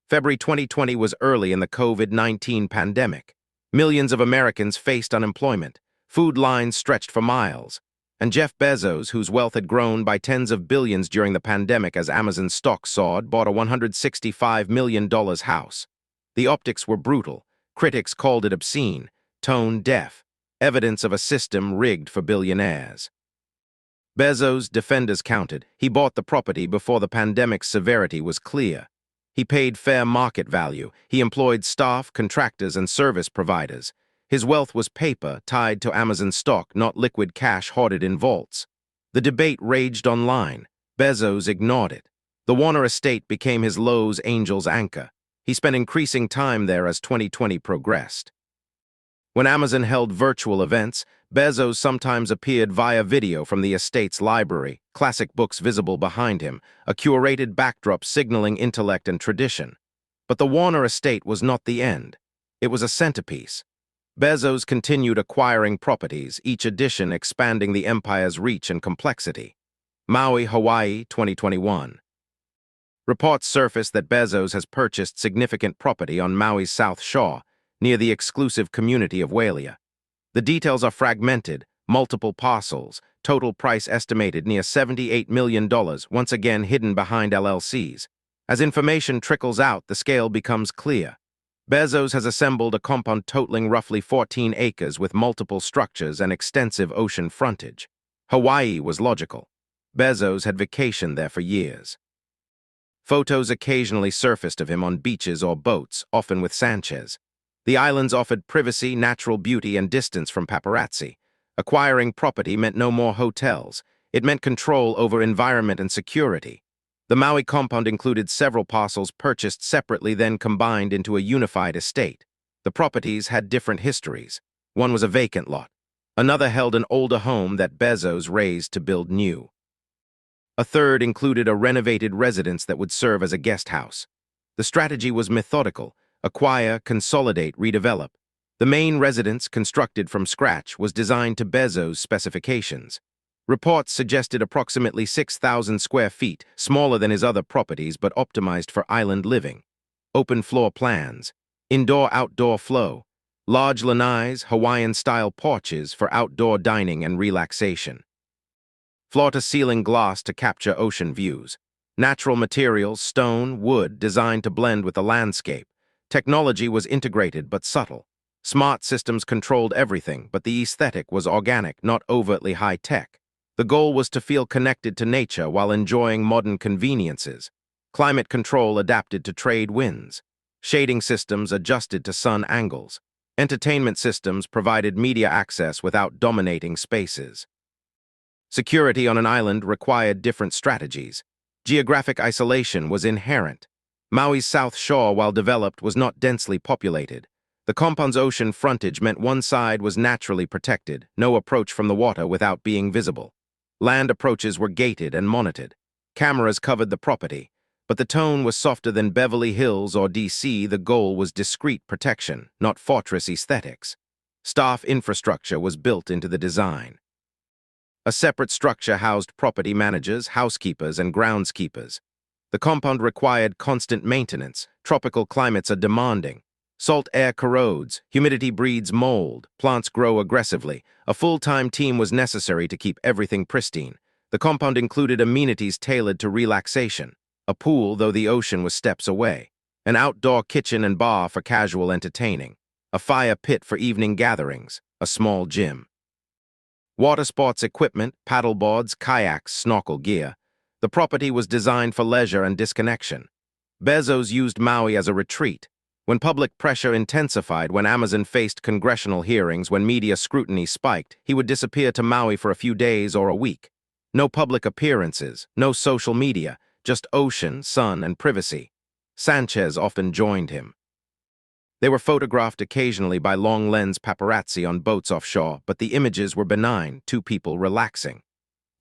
February 2020 was early in the COVID-19 pandemic. Millions of Americans faced unemployment, food lines stretched for miles, and Jeff Bezos, whose wealth had grown by tens of billions during the pandemic as Amazon's stock soared, bought a $165 million house. The optics were brutal. Critics called it obscene, tone-deaf, evidence of a system rigged for billionaires. Bezos' defenders counted. He bought the property before the pandemic's severity was clear. He paid fair market value. He employed staff, contractors, and service providers. His wealth was paper tied to Amazon stock, not liquid cash hoarded in vaults. The debate raged online. Bezos ignored it. The Warner estate became his Los Angeles anchor. He spent increasing time there as 2020 progressed. When Amazon held virtual events, Bezos sometimes appeared via video from the estate's library, classic books visible behind him, a curated backdrop signaling intellect and tradition. But the Warner estate was not the end. It was a centerpiece. Bezos continued acquiring properties, each addition expanding the empire's reach and complexity. Maui, Hawaii, 2021. Reports surfaced that Bezos has purchased significant property on Maui's South Shore, near the exclusive community of Wailea. The details are fragmented, multiple parcels, total price estimated near $78 million, once again hidden behind LLCs. As information trickles out, the scale becomes clear. Bezos has assembled a compound totaling roughly 14 acres with multiple structures and extensive ocean frontage. Hawaii was logical. Bezos had vacationed there for years. Photos occasionally surfaced of him on beaches or boats, often with Sanchez. The islands offered privacy, natural beauty, and distance from paparazzi. Acquiring property meant no more hotels. It meant control over environment and security. The Maui compound included several parcels purchased separately, then combined into a unified estate. The properties had different histories. One was a vacant lot. Another held an older home that Bezos raised to build new. A third included a renovated residence that would serve as a guest house. The strategy was methodical: acquire, consolidate, redevelop. The main residence, constructed from scratch, was designed to Bezos' specifications. Reports suggested approximately 6,000 square feet, smaller than his other properties but optimized for island living. Open floor plans, indoor-outdoor flow, large lanais, Hawaiian-style porches for outdoor dining and relaxation. Floor-to-ceiling glass to capture ocean views. Natural materials, stone, wood, designed to blend with the landscape. Technology was integrated but subtle. Smart systems controlled everything, but the aesthetic was organic, not overtly high-tech. The goal was to feel connected to nature while enjoying modern conveniences. Climate control adapted to trade winds. Shading systems adjusted to sun angles. Entertainment systems provided media access without dominating spaces. Security on an island required different strategies. Geographic isolation was inherent. Maui's South Shore, while developed, was not densely populated. The compound's ocean frontage meant one side was naturally protected, no approach from the water without being visible. Land approaches were gated and monitored. Cameras covered the property, but the tone was softer than Beverly Hills or DC. The goal was discreet protection, not fortress aesthetics. Staff infrastructure was built into the design. A separate structure housed property managers, housekeepers, and groundskeepers. The compound required constant maintenance. Tropical climates are demanding. Salt air corrodes, humidity breeds mold, plants grow aggressively. A full-time team was necessary to keep everything pristine. The compound included amenities tailored to relaxation. A pool, though the ocean was steps away. An outdoor kitchen and bar for casual entertaining. A fire pit for evening gatherings. A small gym. Water sports equipment, paddleboards, kayaks, snorkel gear. The property was designed for leisure and disconnection. Bezos used Maui as a retreat. When public pressure intensified, when Amazon faced congressional hearings, when media scrutiny spiked, he would disappear to Maui for a few days or a week. No public appearances, no social media, just ocean, sun, and privacy. Sanchez often joined him. They were photographed occasionally by long-lens paparazzi on boats offshore, but the images were benign, two people relaxing.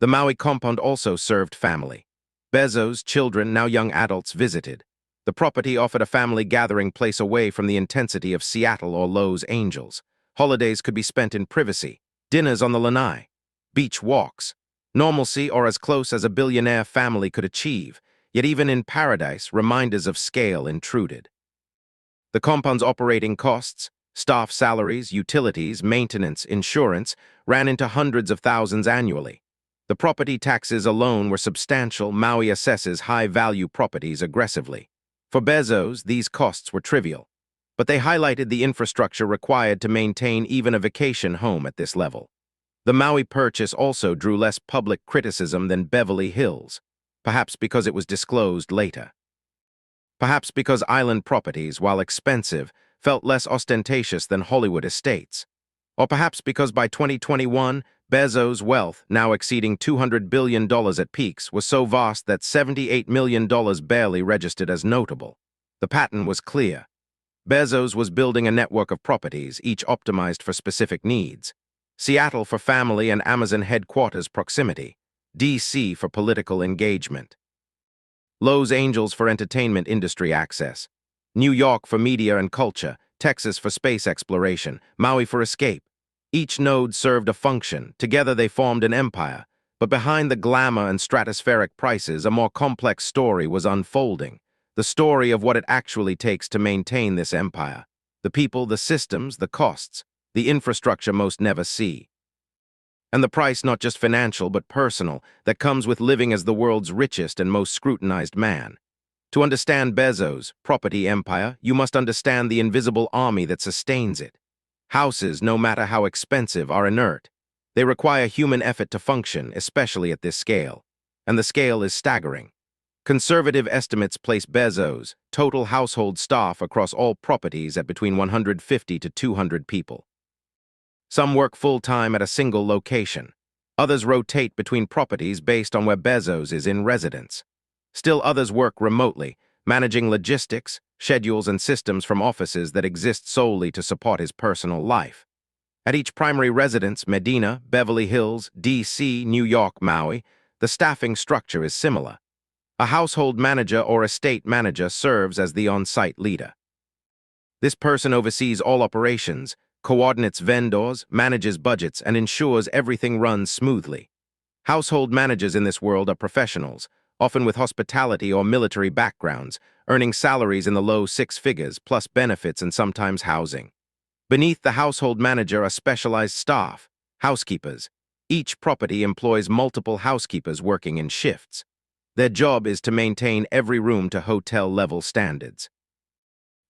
The Maui compound also served family. Bezos' children, now young adults, visited. The property offered a family gathering place away from the intensity of Seattle or Los Angeles. Holidays could be spent in privacy, dinners on the lanai, beach walks. Normalcy, or as close as a billionaire family could achieve, yet even in paradise, reminders of scale intruded. The compound's operating costs, staff salaries, utilities, maintenance, insurance, ran into hundreds of thousands annually. The property taxes alone were substantial. Maui assesses high-value properties aggressively. For Bezos, these costs were trivial, but they highlighted the infrastructure required to maintain even a vacation home at this level. The Maui purchase also drew less public criticism than Beverly Hills, perhaps because it was disclosed later. Perhaps because island properties, while expensive, felt less ostentatious than Hollywood estates. Or perhaps because by 2021, Bezos' wealth, now exceeding $200 billion at peaks, was so vast that $78 million barely registered as notable. The pattern was clear. Bezos was building a network of properties, each optimized for specific needs. Seattle for family and Amazon headquarters proximity. DC for political engagement. Los Angeles for entertainment industry access. New York for media and culture. Texas for space exploration. Maui for escape. Each node served a function. Together they formed an empire. But behind the glamour and stratospheric prices, a more complex story was unfolding. The story of what it actually takes to maintain this empire. The people, the systems, the costs, the infrastructure most never see. And the price not just financial but personal that comes with living as the world's richest and most scrutinized man. To understand Bezos' property empire, you must understand the invisible army that sustains it. Houses, no matter how expensive, are inert. They require human effort to function, especially at this scale. And the scale is staggering. Conservative estimates place Bezos' total household staff across all properties at between 150 to 200 people. Some work full-time at a single location. Others rotate between properties based on where Bezos is in residence. Still others work remotely, managing logistics, schedules, and systems from offices that exist solely to support his personal life. At each primary residence, Medina, Beverly Hills, DC, New York, Maui, the staffing structure is similar. A household manager or estate manager serves as the on-site leader. This person oversees all operations, coordinates vendors, manages budgets, and ensures everything runs smoothly. Household managers in this world are professionals, often with hospitality or military backgrounds, earning salaries in the low six figures, plus benefits and sometimes housing. Beneath the household manager are specialized staff, housekeepers. Each property employs multiple housekeepers working in shifts. Their job is to maintain every room to hotel-level standards.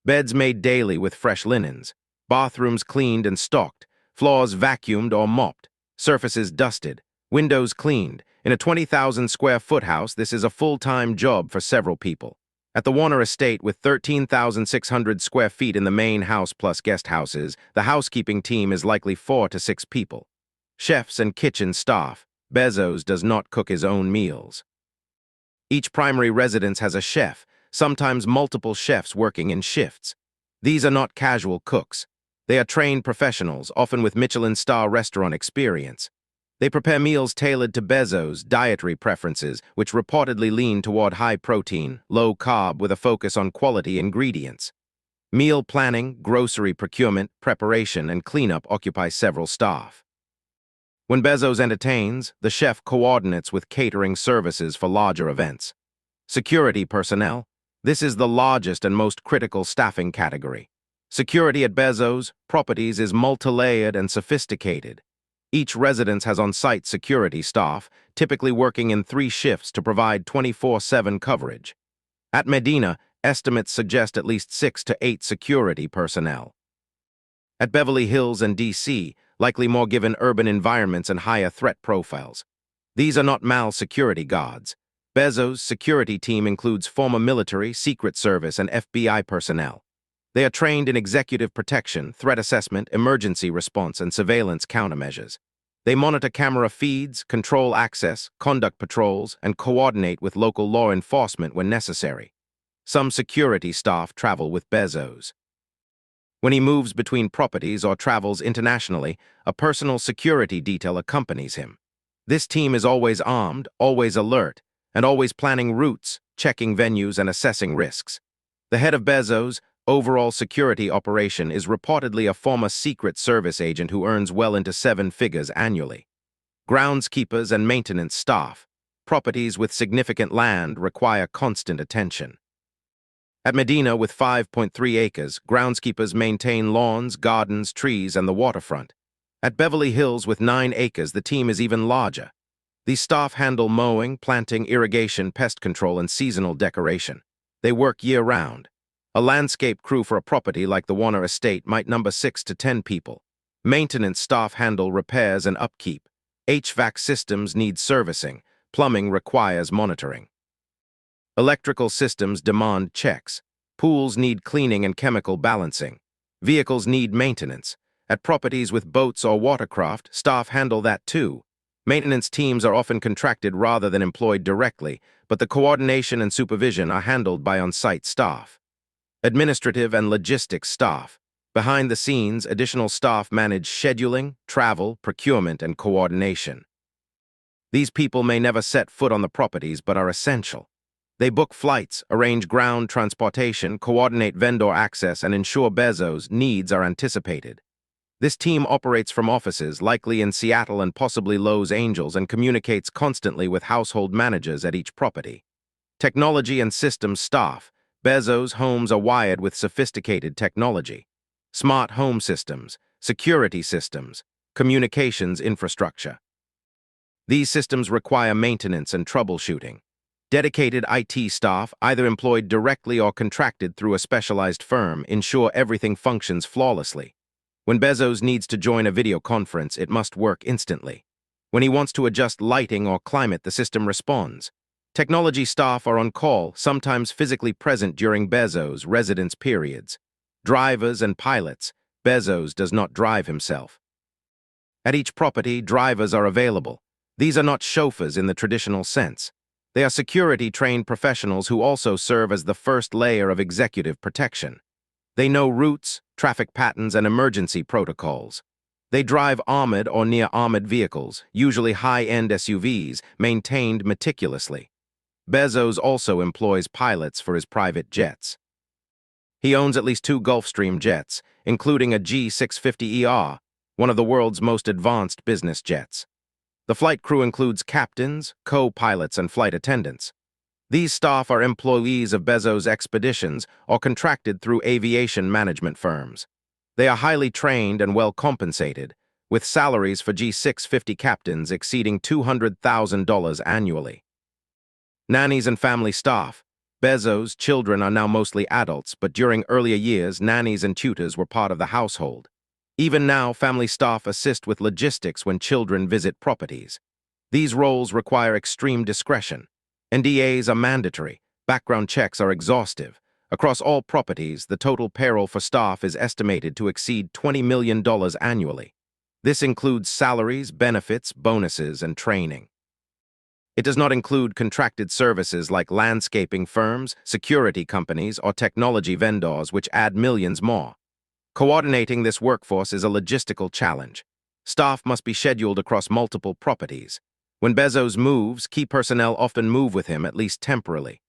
Beds made daily with fresh linens, bathrooms cleaned and stocked, floors vacuumed or mopped, surfaces dusted, windows cleaned. In a 20,000-square-foot house, this is a full-time job for several people. At the Warner estate, with 13,600 square feet in the main house plus guest houses, the housekeeping team is likely 4 to 6 people. Chefs and kitchen staff. Bezos does not cook his own meals. Each primary residence has a chef, sometimes multiple chefs working in shifts. These are not casual cooks. They are trained professionals, often with Michelin star restaurant experience. They prepare meals tailored to Bezos' dietary preferences, which reportedly lean toward high protein, low carb with a focus on quality ingredients. Meal planning, grocery procurement, preparation, and cleanup occupy several staff. When Bezos entertains, the chef coordinates with catering services for larger events. Security personnel. This is the largest and most critical staffing category. Security at Bezos' properties is multi-layered and sophisticated. Each residence has on-site security staff, typically working in 3 shifts to provide 24/7 coverage. At Medina, estimates suggest at least 6 to 8 security personnel. At Beverly Hills and DC, likely more given urban environments and higher threat profiles. These are not mal security guards. Bezos' security team includes former military, Secret Service, and FBI personnel. They are trained in executive protection, threat assessment, emergency response, and surveillance countermeasures. They monitor camera feeds, control access, conduct patrols, and coordinate with local law enforcement when necessary. Some security staff travel with Bezos. When he moves between properties or travels internationally, a personal security detail accompanies him. This team is always armed, always alert, and always planning routes, checking venues, and assessing risks. The head of Bezos' overall security operation is reportedly a former Secret Service agent who earns well into 7 figures annually. Groundskeepers and maintenance staff. Properties with significant land require constant attention. At Medina, with 5.3 acres, groundskeepers maintain lawns, gardens, trees, and the waterfront. At Beverly Hills, with 9 acres, the team is even larger. These staff handle mowing, planting, irrigation, pest control, and seasonal decoration. They work year-round. A landscape crew for a property like the Warner Estate might number 6 to 10 people. Maintenance staff handle repairs and upkeep. HVAC systems need servicing. Plumbing requires monitoring. Electrical systems demand checks. Pools need cleaning and chemical balancing. Vehicles need maintenance. At properties with boats or watercraft, staff handle that too. Maintenance teams are often contracted rather than employed directly, but the coordination and supervision are handled by on-site staff. Administrative and logistics staff. Behind the scenes, additional staff manage scheduling, travel, procurement, and coordination. These people may never set foot on the properties but are essential. They book flights, arrange ground transportation, coordinate vendor access, and ensure Bezos' needs are anticipated. This team operates from offices, likely in Seattle and possibly Los Angeles, and communicates constantly with household managers at each property. Technology and systems staff. Bezos' homes are wired with sophisticated technology. Smart home systems, security systems, communications infrastructure. These systems require maintenance and troubleshooting. Dedicated IT staff, either employed directly or contracted through a specialized firm, ensure everything functions flawlessly. When Bezos needs to join a video conference, it must work instantly. When he wants to adjust lighting or climate, the system responds. Technology staff are on call, sometimes physically present during Bezos' residence periods. Drivers and pilots. Bezos does not drive himself. At each property, drivers are available. These are not chauffeurs in the traditional sense. They are security-trained professionals who also serve as the first layer of executive protection. They know routes, traffic patterns, and emergency protocols. They drive armored or near-armored vehicles, usually high-end SUVs, maintained meticulously. Bezos also employs pilots for his private jets. He owns at least 2 Gulfstream jets, including a G650ER, one of the world's most advanced business jets. The flight crew includes captains, co-pilots, and flight attendants. These staff are employees of Bezos' expeditions or contracted through aviation management firms. They are highly trained and well compensated, with salaries for G650 captains exceeding $200,000 annually. Nannies and family staff. Bezos' children are now mostly adults, but during earlier years, nannies and tutors were part of the household. Even now, family staff assist with logistics when children visit properties. These roles require extreme discretion. NDAs are mandatory. Background checks are exhaustive. Across all properties, the total payroll for staff is estimated to exceed $20 million annually. This includes salaries, benefits, bonuses, and training. It does not include contracted services like landscaping firms, security companies, or technology vendors, which add millions more. Coordinating this workforce is a logistical challenge. Staff must be scheduled across multiple properties. When Bezos moves, key personnel often move with him, at least temporarily.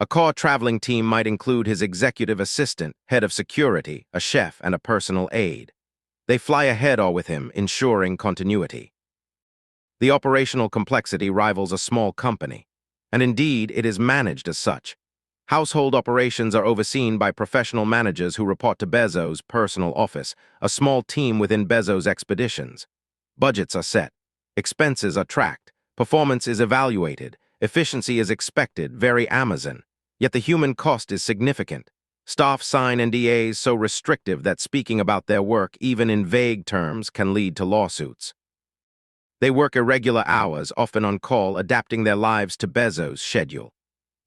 A core traveling team might include his executive assistant, head of security, a chef, and a personal aide. They fly ahead or with him, ensuring continuity. The operational complexity rivals a small company, and indeed, it is managed as such. Household operations are overseen by professional managers who report to Bezos' personal office, a small team within Bezos' expeditions. Budgets are set. Expenses are tracked. Performance is evaluated. Efficiency is expected, very Amazon. Yet the human cost is significant. Staff sign NDAs so restrictive that speaking about their work, even in vague terms, can lead to lawsuits. They work irregular hours, often on call, adapting their lives to Bezos' schedule.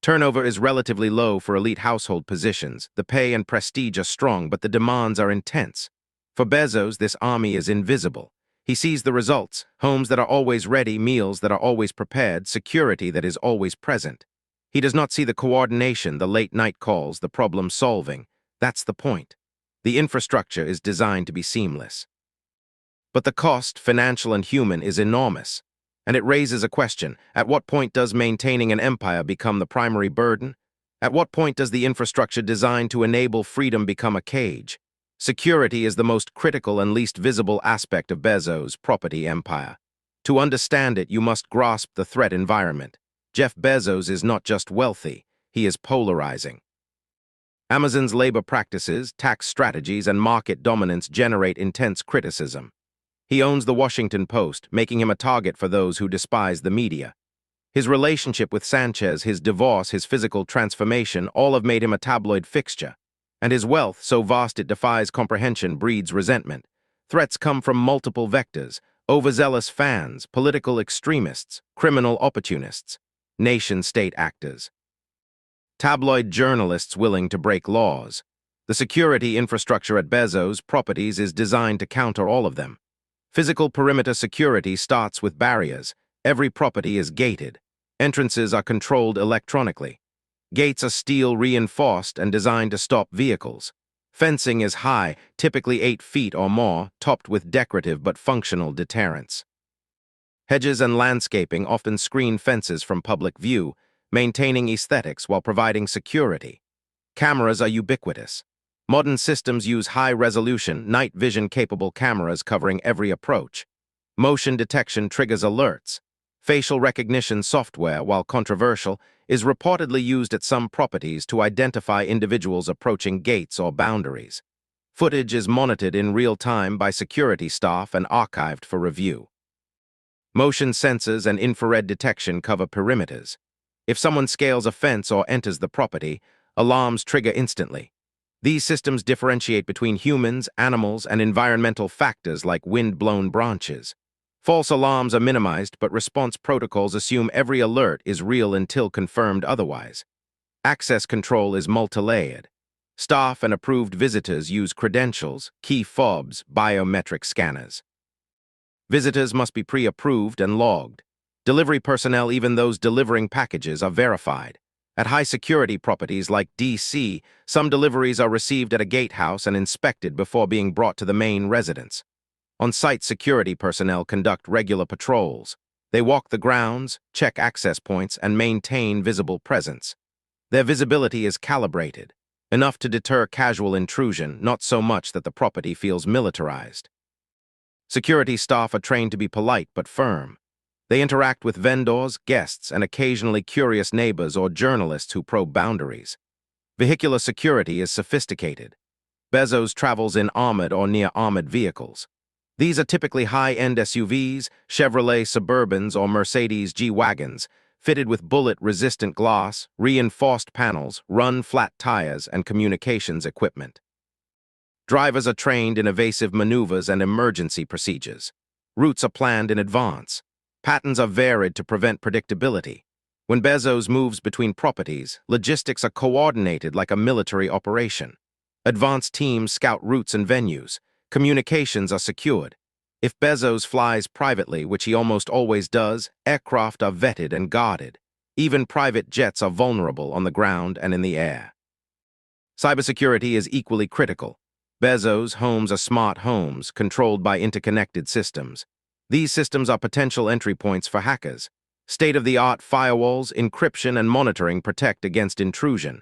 Turnover is relatively low for elite household positions. The pay and prestige are strong, but the demands are intense. For Bezos, this army is invisible. He sees the results: homes that are always ready, meals that are always prepared, security that is always present. He does not see the coordination, the late-night calls, the problem-solving. That's the point. The infrastructure is designed to be seamless. But the cost, financial and human, is enormous. And it raises a question: at what point does maintaining an empire become the primary burden? At what point does the infrastructure designed to enable freedom become a cage? Security is the most critical and least visible aspect of Bezos' property empire. To understand it, you must grasp the threat environment. Jeff Bezos is not just wealthy, he is polarizing. Amazon's labor practices, tax strategies, and market dominance generate intense criticism. He owns the Washington Post, making him a target for those who despise the media. His relationship with Sanchez, his divorce, his physical transformation, all have made him a tabloid fixture. And his wealth, so vast it defies comprehension, breeds resentment. Threats come from multiple vectors: overzealous fans, political extremists, criminal opportunists, nation-state actors, tabloid journalists willing to break laws. The security infrastructure at Bezos' properties is designed to counter all of them. Physical perimeter security starts with barriers. Every property is gated. Entrances are controlled electronically. Gates are steel reinforced and designed to stop vehicles. Fencing is high, typically 8 feet or more, topped with decorative but functional deterrents. Hedges and landscaping often screen fences from public view, maintaining aesthetics while providing security. Cameras are ubiquitous. Modern systems use high-resolution, night vision-capable cameras covering every approach. Motion detection triggers alerts. Facial recognition software, while controversial, is reportedly used at some properties to identify individuals approaching gates or boundaries. Footage is monitored in real time by security staff and archived for review. Motion sensors and infrared detection cover perimeters. If someone scales a fence or enters the property, alarms trigger instantly. These systems differentiate between humans, animals, and environmental factors like wind-blown branches. False alarms are minimized, but response protocols assume every alert is real until confirmed otherwise. Access control is multi-layered. Staff and approved visitors use credentials, key fobs, biometric scanners. Visitors must be pre-approved and logged. Delivery personnel, even those delivering packages, are verified. At high-security properties like DC, some deliveries are received at a gatehouse and inspected before being brought to the main residence. On-site security personnel conduct regular patrols. They walk the grounds, check access points, and maintain visible presence. Their visibility is calibrated, enough to deter casual intrusion, not so much that the property feels militarized. Security staff are trained to be polite but firm. They interact with vendors, guests, and occasionally curious neighbors or journalists who probe boundaries. Vehicular security is sophisticated. Bezos travels in armored or near-armored vehicles. These are typically high-end SUVs, Chevrolet Suburbans, or Mercedes G-Wagons, fitted with bullet-resistant glass, reinforced panels, run-flat tires, and communications equipment. Drivers are trained in evasive maneuvers and emergency procedures. Routes are planned in advance. Patterns are varied to prevent predictability. When Bezos moves between properties, logistics are coordinated like a military operation. Advanced teams scout routes and venues. Communications are secured. If Bezos flies privately, which he almost always does, aircraft are vetted and guarded. Even private jets are vulnerable on the ground and in the air. Cybersecurity is equally critical. Bezos' homes are smart homes, controlled by interconnected systems. These systems are potential entry points for hackers. State-of-the-art firewalls, encryption, and monitoring protect against intrusion.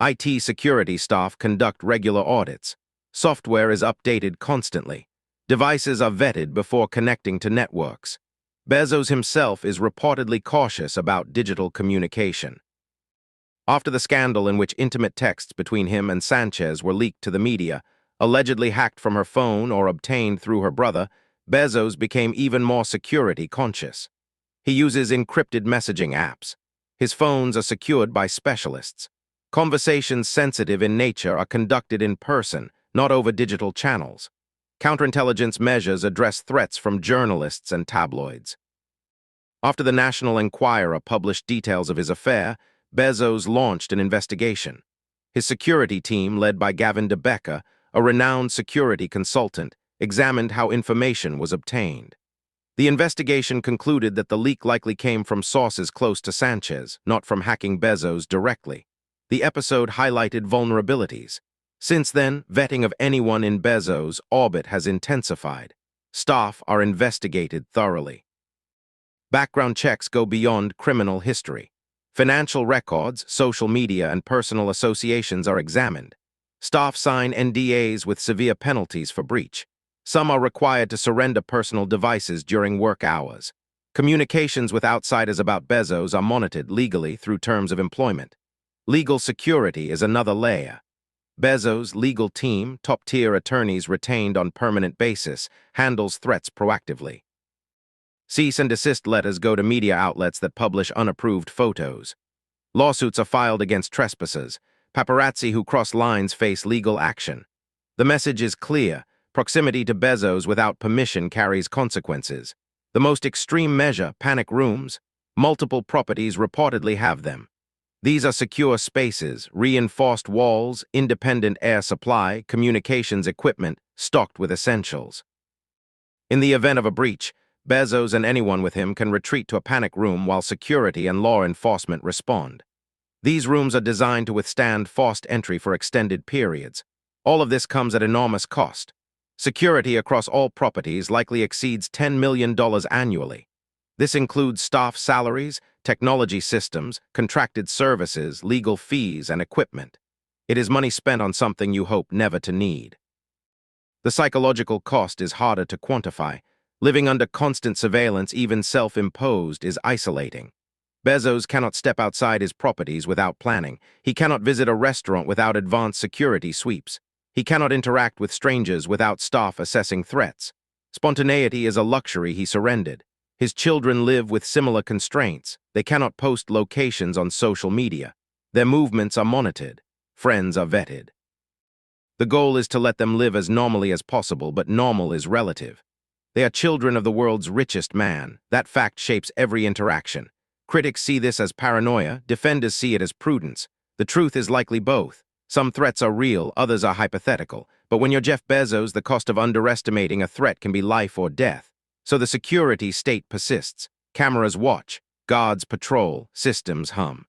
IT security staff conduct regular audits. Software is updated constantly. Devices are vetted before connecting to networks. Bezos himself is reportedly cautious about digital communication. After the scandal in which intimate texts between him and Sanchez were leaked to the media, allegedly hacked from her phone or obtained through her brother, Bezos became even more security conscious. He uses encrypted messaging apps. His phones are secured by specialists. Conversations sensitive in nature are conducted in person, not over digital channels. Counterintelligence measures address threats from journalists and tabloids. After the National Enquirer published details of his affair, Bezos launched an investigation. His security team, led by Gavin de Becker, a renowned security consultant, examined how information was obtained. The investigation concluded that the leak likely came from sources close to Sanchez, not from hacking Bezos directly. The episode highlighted vulnerabilities. Since then, vetting of anyone in Bezos' orbit has intensified. Staff are investigated thoroughly. Background checks go beyond criminal history. Financial records, social media, and personal associations are examined. Staff sign NDAs with severe penalties for breach. Some are required to surrender personal devices during work hours. Communications with outsiders about Bezos are monitored legally through terms of employment. Legal security is another layer. Bezos' legal team, top-tier attorneys retained on permanent basis, handles threats proactively. Cease and desist letters go to media outlets that publish unapproved photos. Lawsuits are filed against trespassers. Paparazzi who cross lines face legal action. The message is clear. Proximity to Bezos without permission carries consequences. The most extreme measure, panic rooms, multiple properties reportedly have them. These are secure spaces, reinforced walls, independent air supply, communications equipment, stocked with essentials. In the event of a breach, Bezos and anyone with him can retreat to a panic room while security and law enforcement respond. These rooms are designed to withstand forced entry for extended periods. All of this comes at enormous cost. Security across all properties likely exceeds $10 million annually. This includes staff salaries, technology systems, contracted services, legal fees, and equipment. It is money spent on something you hope never to need. The psychological cost is harder to quantify. Living under constant surveillance, even self-imposed, is isolating. Bezos cannot step outside his properties without planning. He cannot visit a restaurant without advanced security sweeps. He cannot interact with strangers without staff assessing threats. Spontaneity is a luxury he surrendered. His children live with similar constraints. They cannot post locations on social media. Their movements are monitored. Friends are vetted. The goal is to let them live as normally as possible, but normal is relative. They are children of the world's richest man. That fact shapes every interaction. Critics see this as paranoia, defenders see it as prudence. The truth is likely both. Some threats are real, others are hypothetical. But when you're Jeff Bezos, the cost of underestimating a threat can be life or death. So the security state persists. Cameras watch, guards patrol, systems hum.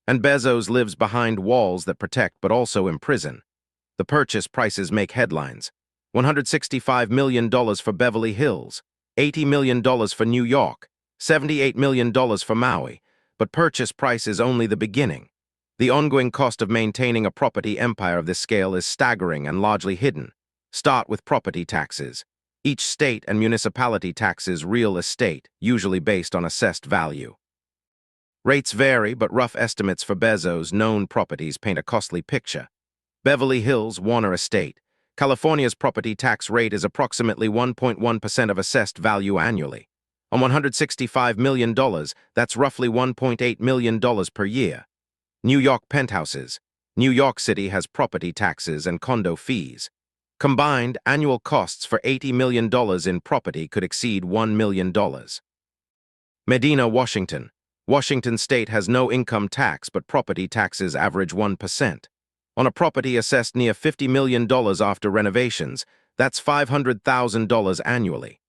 And Bezos lives behind walls that protect but also imprison. The purchase prices make headlines. $165 million for Beverly Hills, $80 million for New York, $78 million for Maui. But purchase price is only the beginning. The ongoing cost of maintaining a property empire of this scale is staggering and largely hidden. Start with property taxes. Each state and municipality taxes real estate, usually based on assessed value. Rates vary, but rough estimates for Bezos' known properties paint a costly picture. Beverly Hills, Warner Estate. California's property tax rate is approximately 1.1% of assessed value annually. On $165 million, that's roughly $1.8 million per year. New York penthouses. New York City has property taxes and condo fees. Combined, annual costs for $80 million in property could exceed $1 million. Medina, Washington. Washington state has no income tax, but property taxes average 1%. On a property assessed near $50 million after renovations, that's $500,000 annually.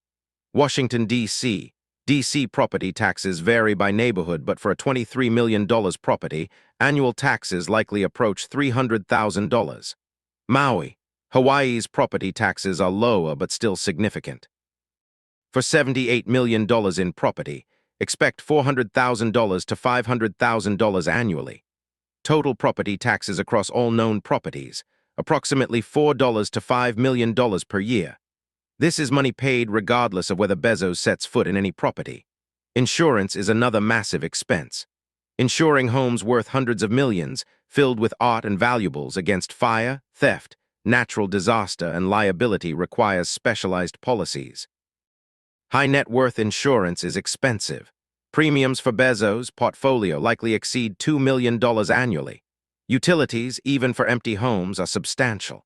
Washington, D.C. D.C. property taxes vary by neighborhood, but for a $23 million property, annual taxes likely approach $300,000. Maui. Hawaii's property taxes are lower but still significant. For $78 million in property, expect $400,000 to $500,000 annually. Total property taxes across all known properties, approximately $4 to $5 million per year. This is money paid regardless of whether Bezos sets foot in any property. Insurance is another massive expense. Insuring homes worth hundreds of millions, filled with art and valuables against fire, theft, natural disaster, and liability requires specialized policies. High net worth insurance is expensive. Premiums for Bezos' portfolio likely exceed $2 million annually. Utilities, even for empty homes, are substantial.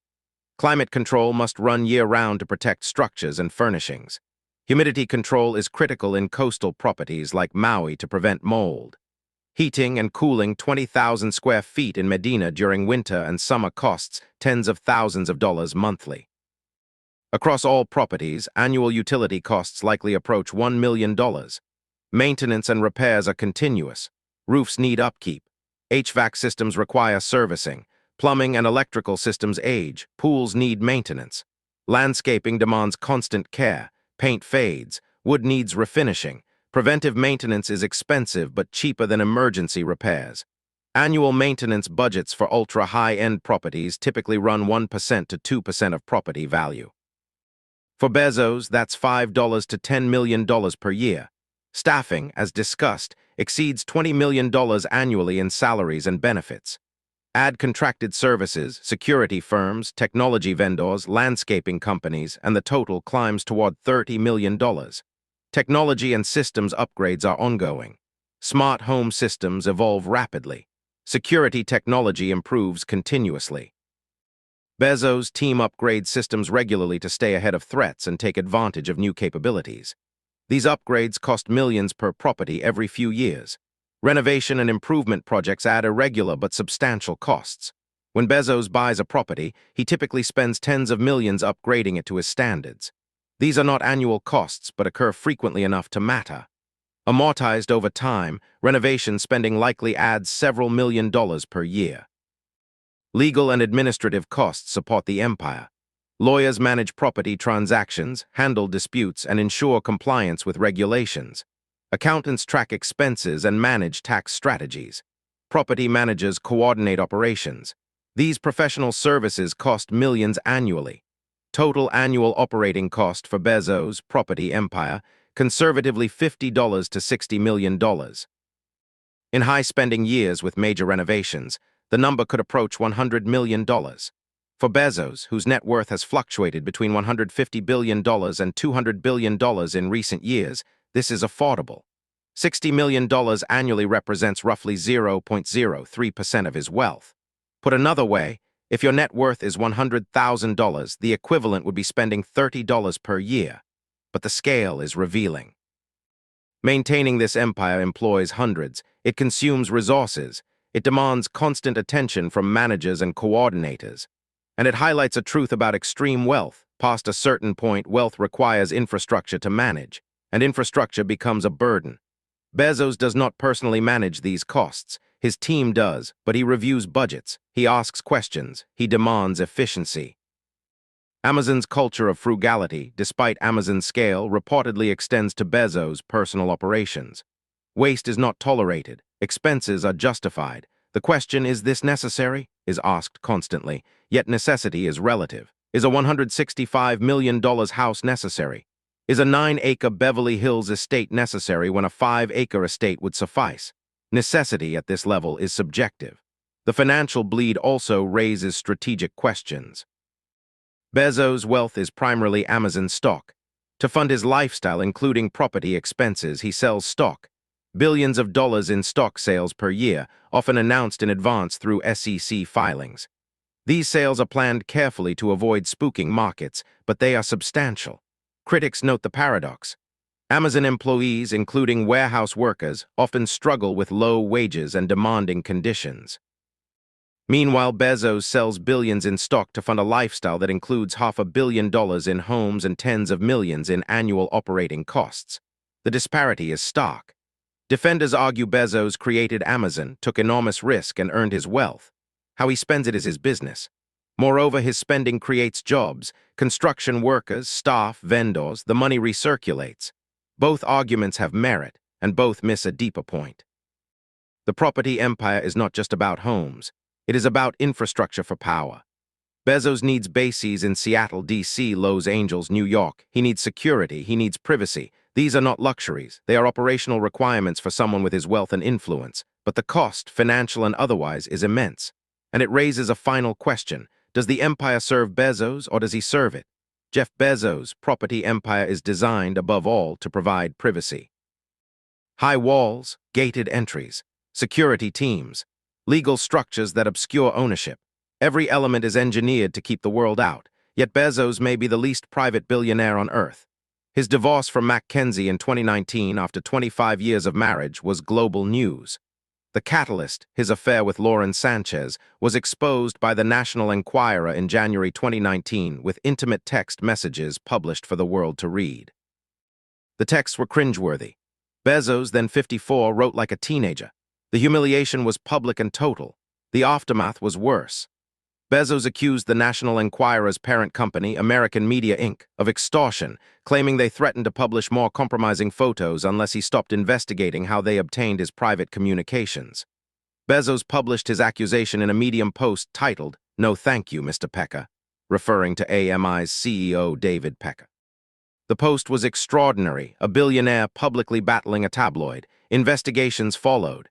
Climate control must run year-round to protect structures and furnishings. Humidity control is critical in coastal properties like Maui to prevent mold. Heating and cooling 20,000 square feet in Medina during winter and summer costs tens of thousands of dollars monthly. Across all properties, annual utility costs likely approach $1 million. Maintenance and repairs are continuous. Roofs need upkeep. HVAC systems require servicing. Plumbing and electrical systems age. Pools need maintenance. Landscaping demands constant care. Paint fades. Wood needs refinishing. Preventive maintenance is expensive but cheaper than emergency repairs. Annual maintenance budgets for ultra-high-end properties typically run 1% to 2% of property value. For Bezos, that's $5 to $10 million per year. Staffing, as discussed, exceeds $20 million annually in salaries and benefits. Add contracted services, security firms, technology vendors, landscaping companies, and the total climbs toward $30 million. Technology and systems upgrades are ongoing. Smart home systems evolve rapidly. Security technology improves continuously. Bezos' team upgrades systems regularly to stay ahead of threats and take advantage of new capabilities. These upgrades cost millions per property every few years. Renovation and improvement projects add irregular but substantial costs. When Bezos buys a property, he typically spends tens of millions upgrading it to his standards. These are not annual costs, but occur frequently enough to matter. Amortized over time, renovation spending likely adds several million dollars per year. Legal and administrative costs support the empire. Lawyers manage property transactions, handle disputes, and ensure compliance with regulations. Accountants track expenses and manage tax strategies. Property managers coordinate operations. These professional services cost millions annually. Total annual operating cost for Bezos' property empire, conservatively $50 to $60 million. In high-spending years with major renovations, the number could approach $100 million. For Bezos, whose net worth has fluctuated between $150 billion and $200 billion in recent years, this is affordable. $60 million annually represents roughly 0.03% of his wealth. Put another way, if your net worth is $100,000, the equivalent would be spending $30 per year. But the scale is revealing. Maintaining this empire employs hundreds. It consumes resources. It demands constant attention from managers and coordinators. And it highlights a truth about extreme wealth. Past a certain point, wealth requires infrastructure to manage, and infrastructure becomes a burden. Bezos does not personally manage these costs. His team does, but he reviews budgets, he asks questions, he demands efficiency. Amazon's culture of frugality, despite Amazon's scale, reportedly extends to Bezos' personal operations. Waste is not tolerated. Expenses are justified. The question, is this necessary, is asked constantly, yet necessity is relative. Is a $165 million house necessary? Is a 9-acre Beverly Hills estate necessary when a 5-acre estate would suffice? Necessity at this level is subjective. The financial bleed also raises strategic questions. Bezos' wealth is primarily Amazon stock. To fund his lifestyle, including property expenses, he sells stock. Billions of dollars in stock sales per year, often announced in advance through SEC filings. These sales are planned carefully to avoid spooking markets, but they are substantial. Critics note the paradox. Amazon employees, including warehouse workers, often struggle with low wages and demanding conditions. Meanwhile, Bezos sells billions in stock to fund a lifestyle that includes $500 million in homes and tens of millions in annual operating costs. The disparity is stark. Defenders argue Bezos created Amazon, took enormous risk, and earned his wealth. How he spends it is his business. Moreover, his spending creates jobs, construction workers, staff, vendors, the money recirculates. Both arguments have merit, and both miss a deeper point. The property empire is not just about homes. It is about infrastructure for power. Bezos needs bases in Seattle, D.C., Los Angeles, New York. He needs security. He needs privacy. These are not luxuries. They are operational requirements for someone with his wealth and influence. But the cost, financial and otherwise, is immense. And it raises a final question. Does the empire serve Bezos, or does he serve it? Jeff Bezos' property empire is designed, above all, to provide privacy. High walls, gated entries, security teams, legal structures that obscure ownership. Every element is engineered to keep the world out, yet Bezos may be the least private billionaire on Earth. His divorce from Mackenzie in 2019 after 25 years of marriage was global news. The catalyst, his affair with Lauren Sanchez, was exposed by the National Enquirer in January 2019 with intimate text messages published for the world to read. The texts were cringeworthy. Bezos, then 54, wrote like a teenager. The humiliation was public and total. The aftermath was worse. Bezos accused the National Enquirer's parent company, American Media Inc., of extortion, claiming they threatened to publish more compromising photos unless he stopped investigating how they obtained his private communications. Bezos published his accusation in a Medium post titled, "No Thank You, Mr. Pecker," referring to AMI's CEO David Pecker. The post was extraordinary, a billionaire publicly battling a tabloid. Investigations followed.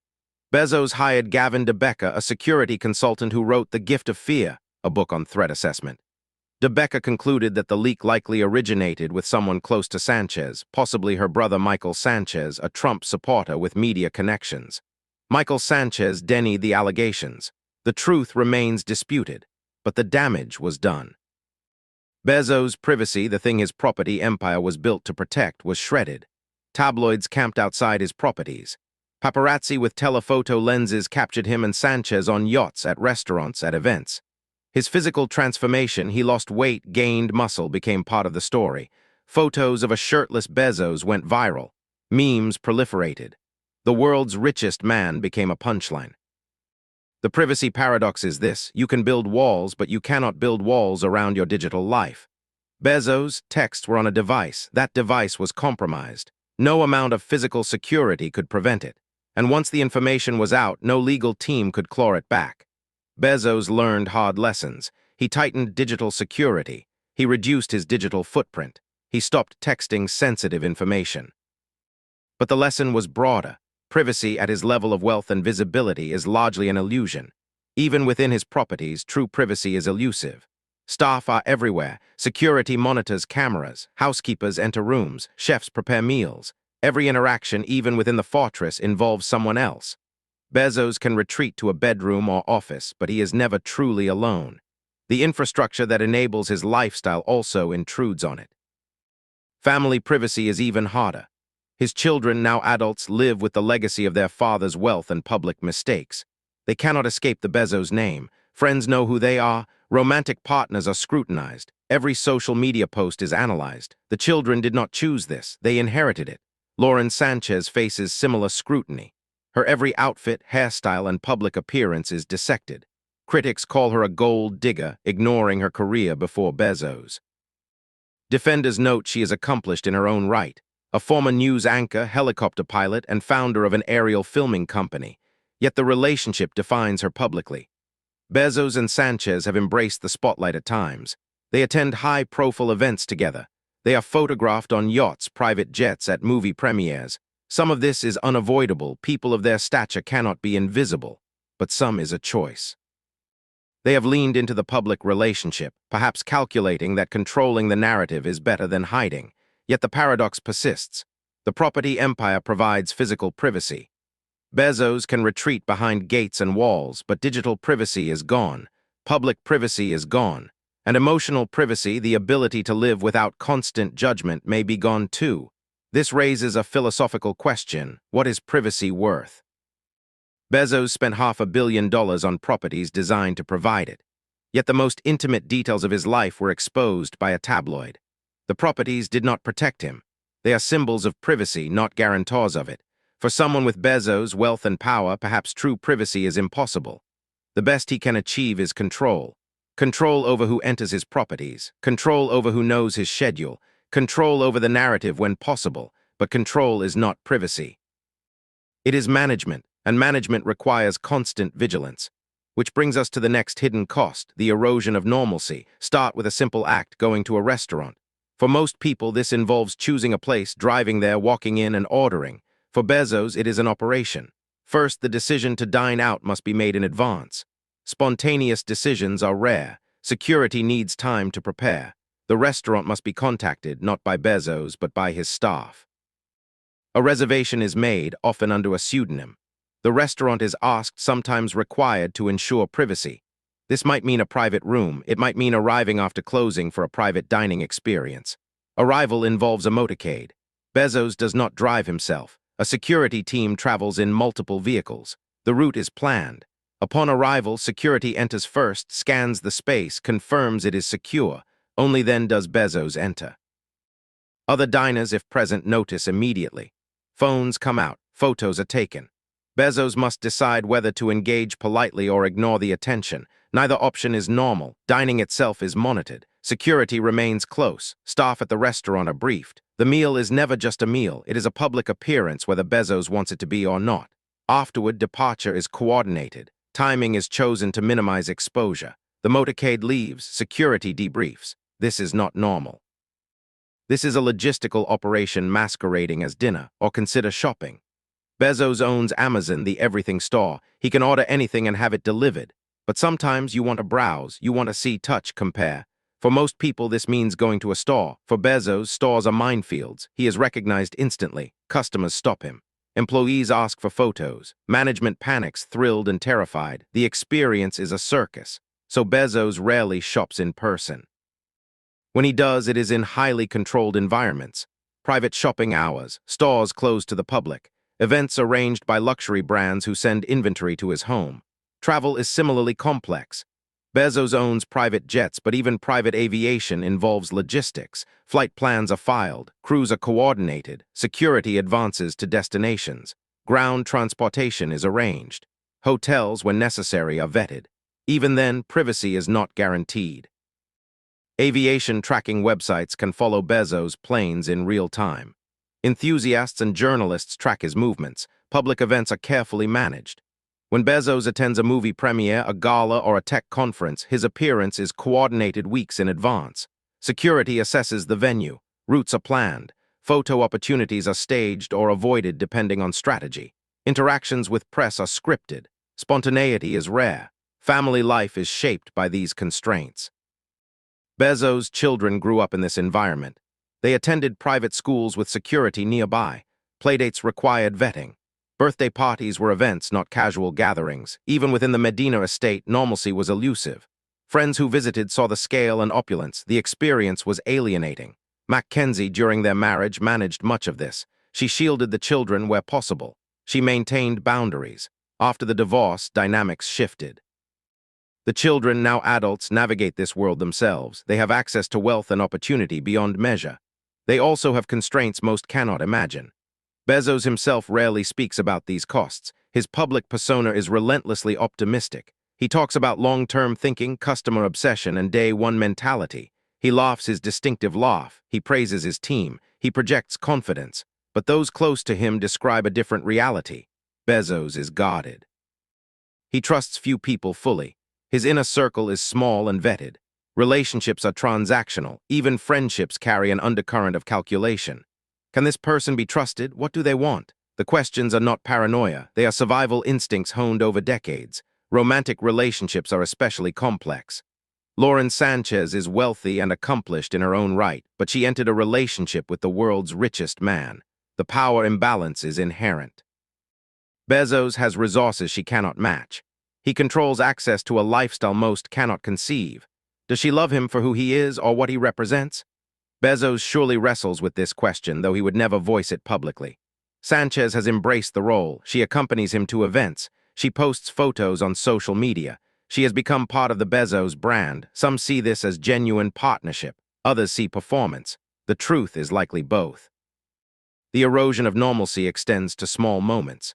Bezos hired Gavin DeBecca, a security consultant who wrote The Gift of Fear, a book on threat assessment. DeBecca concluded that the leak likely originated with someone close to Sanchez, possibly her brother Michael Sanchez, a Trump supporter with media connections. Michael Sanchez denied the allegations. The truth remains disputed, but the damage was done. Bezos' privacy, the thing his property empire was built to protect, was shredded. Tabloids camped outside his properties. Paparazzi with telephoto lenses captured him and Sanchez on yachts, at restaurants, at events. His physical transformation, he lost weight, gained muscle, became part of the story. Photos of a shirtless Bezos went viral. Memes proliferated. The world's richest man became a punchline. The privacy paradox is this: you can build walls, but you cannot build walls around your digital life. Bezos' texts were on a device. That device was compromised. No amount of physical security could prevent it. And once the information was out, no legal team could claw it back. Bezos learned hard lessons. He tightened digital security. He reduced his digital footprint. He stopped texting sensitive information. But the lesson was broader. Privacy at his level of wealth and visibility is largely an illusion. Even within his properties, true privacy is elusive. Staff are everywhere. Security monitors cameras. Housekeepers enter rooms. Chefs prepare meals. Every interaction, even within the fortress, involves someone else. Bezos can retreat to a bedroom or office, but he is never truly alone. The infrastructure that enables his lifestyle also intrudes on it. Family privacy is even harder. His children, now adults, live with the legacy of their father's wealth and public mistakes. They cannot escape the Bezos name. Friends know who they are. Romantic partners are scrutinized. Every social media post is analyzed. The children did not choose this. They inherited it. Lauren Sanchez faces similar scrutiny. Her every outfit, hairstyle, and public appearance is dissected. Critics call her a gold digger, ignoring her career before Bezos. Defenders note she is accomplished in her own right. A former news anchor, helicopter pilot, and founder of an aerial filming company. Yet the relationship defines her publicly. Bezos and Sanchez have embraced the spotlight at times. They attend high-profile events together. They are photographed on yachts, private jets, at movie premieres. Some of this is unavoidable. People of their stature cannot be invisible, but some is a choice. They have leaned into the public relationship, perhaps calculating that controlling the narrative is better than hiding. Yet the paradox persists. The property empire provides physical privacy. Bezos can retreat behind gates and walls, but digital privacy is gone. Public privacy is gone. And emotional privacy, the ability to live without constant judgment, may be gone too. This raises a philosophical question: what is privacy worth? Bezos spent $500 million on properties designed to provide it. Yet the most intimate details of his life were exposed by a tabloid. The properties did not protect him. They are symbols of privacy, not guarantors of it. For someone with Bezos' wealth and power, perhaps true privacy is impossible. The best he can achieve is control. Control over who enters his properties, control over who knows his schedule, control over the narrative when possible, but control is not privacy. It is management, and management requires constant vigilance. Which brings us to the next hidden cost, the erosion of normalcy. Start with a simple act: going to a restaurant. For most people, this involves choosing a place, driving there, walking in, and ordering. For Bezos, it is an operation. First, the decision to dine out must be made in advance. Spontaneous decisions are rare. Security needs time to prepare. The restaurant must be contacted, not by Bezos, but by his staff. A reservation is made, often under a pseudonym. The restaurant is asked, sometimes required, to ensure privacy. This might mean a private room. It might mean arriving after closing for a private dining experience. Arrival involves a motorcade. Bezos does not drive himself. A security team travels in multiple vehicles. The route is planned. Upon arrival, security enters first, scans the space, confirms it is secure. Only then does Bezos enter. Other diners, if present, notice immediately. Phones come out. Photos are taken. Bezos must decide whether to engage politely or ignore the attention. Neither option is normal. Dining itself is monitored. Security remains close. Staff at the restaurant are briefed. The meal is never just a meal. It is a public appearance, whether Bezos wants it to be or not. Afterward, departure is coordinated. Timing is chosen to minimize exposure. The motorcade leaves. Security debriefs. This is not normal. This is a logistical operation masquerading as dinner, or consider shopping. Bezos owns Amazon, the everything store. He can order anything and have it delivered. But sometimes you want to browse, you want to see, touch, compare. For most people, this means going to a store. For Bezos, stores are minefields. He is recognized instantly. Customers stop him. Employees ask for photos. Management panics, thrilled and terrified. The experience is a circus. So Bezos rarely shops in person. When he does, it is in highly controlled environments. Private shopping hours, stores closed to the public. Events arranged by luxury brands who send inventory to his home. Travel is similarly complex. Bezos owns private jets, but even private aviation involves logistics. Flight plans are filed, crews are coordinated, security advances to destinations. Ground transportation is arranged. Hotels, when necessary, are vetted. Even then, privacy is not guaranteed. Aviation tracking websites can follow Bezos' planes in real time. Enthusiasts and journalists track his movements. Public events are carefully managed. When Bezos attends a movie premiere, a gala, or a tech conference, his appearance is coordinated weeks in advance. Security assesses the venue. Routes are planned. Photo opportunities are staged or avoided depending on strategy. Interactions with press are scripted. Spontaneity is rare. Family life is shaped by these constraints. Bezos' children grew up in this environment. They attended private schools with security nearby. Playdates required vetting. Birthday parties were events, not casual gatherings. Even within the Medina estate, normalcy was elusive. Friends who visited saw the scale and opulence. The experience was alienating. Mackenzie, during their marriage, managed much of this. She shielded the children where possible. She maintained boundaries. After the divorce, dynamics shifted. The children, now adults, navigate this world themselves. They have access to wealth and opportunity beyond measure. They also have constraints most cannot imagine. Bezos himself rarely speaks about these costs. His public persona is relentlessly optimistic. He talks about long-term thinking, customer obsession, and day-one mentality. He laughs his distinctive laugh. He praises his team. He projects confidence. But those close to him describe a different reality. Bezos is guarded. He trusts few people fully. His inner circle is small and vetted. Relationships are transactional. Even friendships carry an undercurrent of calculation. Can this person be trusted? What do they want? The questions are not paranoia. They are survival instincts honed over decades. Romantic relationships are especially complex. Lauren Sanchez is wealthy and accomplished in her own right, but she entered a relationship with the world's richest man. The power imbalance is inherent. Bezos has resources she cannot match. He controls access to a lifestyle most cannot conceive. Does she love him for who he is or what he represents? Bezos surely wrestles with this question, though he would never voice it publicly. Sanchez has embraced the role. She accompanies him to events. She posts photos on social media. She has become part of the Bezos brand. Some see this as genuine partnership. Others see performance. The truth is likely both. The erosion of normalcy extends to small moments.